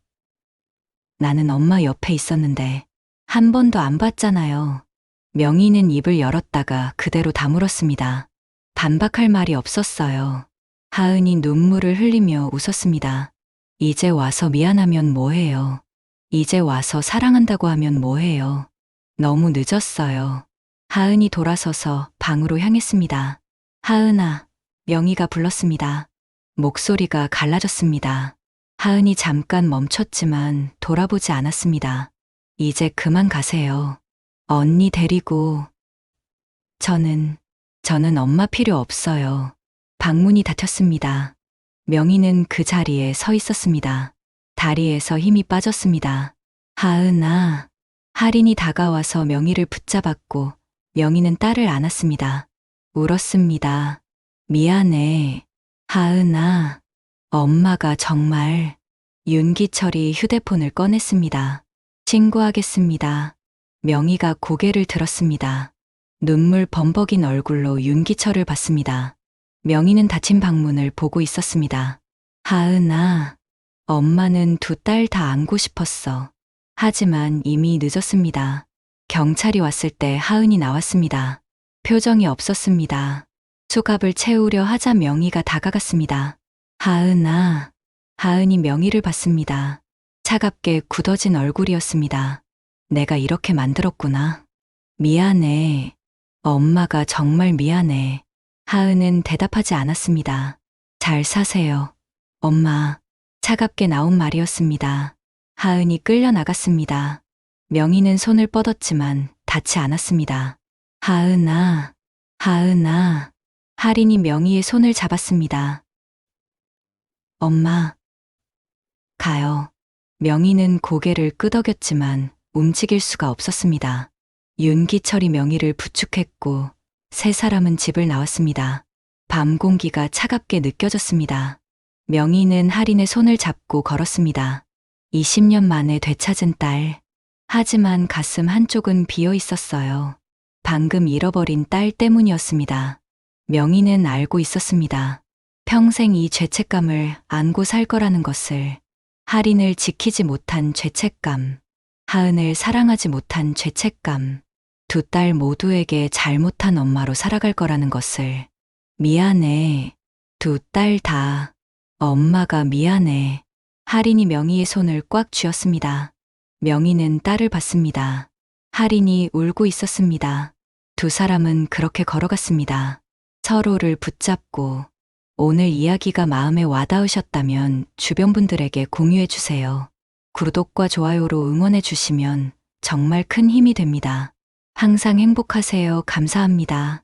나는 엄마 옆에 있었는데 한 번도 안 봤잖아요. 명희는 입을 열었다가 그대로 다물었습니다. 반박할 말이 없었어요. 하은이 눈물을 흘리며 웃었습니다. 이제 와서 미안하면 뭐해요. 이제 와서 사랑한다고 하면 뭐해요. 너무 늦었어요. 하은이 돌아서서 방으로 향했습니다. 하은아, 명희가 불렀습니다. 목소리가 갈라졌습니다. 하은이 잠깐 멈췄지만 돌아보지 않았습니다. 이제 그만 가세요. 언니 데리고. 저는 엄마 필요 없어요. 방문이 닫혔습니다. 명희는 그 자리에 서 있었습니다. 다리에서 힘이 빠졌습니다. 하은아. 할인이 다가와서 명희를 붙잡았고 명희는 딸을 안았습니다. 울었습니다. 미안해. 하은아. 엄마가 정말. 윤기철이 휴대폰을 꺼냈습니다. 신고하겠습니다. 명희가 고개를 들었습니다. 눈물 범벅인 얼굴로 윤기철을 봤습니다. 명희는 닫힌 방문을 보고 있었습니다. 하은아. 엄마는 두 딸 다 안고 싶었어. 하지만 이미 늦었습니다. 경찰이 왔을 때 하은이 나왔습니다. 표정이 없었습니다. 수갑을 채우려 하자 명희가 다가갔습니다. 하은아. 하은이 명희를 봤습니다. 차갑게 굳어진 얼굴이었습니다. 내가 이렇게 만들었구나. 미안해. 엄마가 정말 미안해. 하은은 대답하지 않았습니다. 잘 사세요. 엄마. 차갑게 나온 말이었습니다. 하은이 끌려 나갔습니다. 명희는 손을 뻗었지만 닿지 않았습니다. 하은아. 하은아. 할인이 명희의 손을 잡았습니다. 엄마. 가요. 명희는 고개를 끄덕였지만 움직일 수가 없었습니다. 윤기철이 명희를 부축했고 세 사람은 집을 나왔습니다. 밤 공기가 차갑게 느껴졌습니다. 명희는 할인의 손을 잡고 걸었습니다. 20년 만에 되찾은 딸. 하지만 가슴 한쪽은 비어 있었어요. 방금 잃어버린 딸 때문이었습니다. 명희는 알고 있었습니다. 평생 이 죄책감을 안고 살 거라는 것을. 할인을 지키지 못한 죄책감. 하은을 사랑하지 못한 죄책감. 두 딸 모두에게 잘못한 엄마로 살아갈 거라는 것을. 미안해. 두 딸 다. 엄마가 미안해. 할인이 명희의 손을 꽉 쥐었습니다. 명희는 딸을 봤습니다. 할인이 울고 있었습니다. 두 사람은 그렇게 걸어갔습니다. 서로를 붙잡고. 오늘 이야기가 마음에 와닿으셨다면 주변 분들에게 공유해 주세요. 구독과 좋아요로 응원해 주시면 정말 큰 힘이 됩니다. 항상 행복하세요. 감사합니다.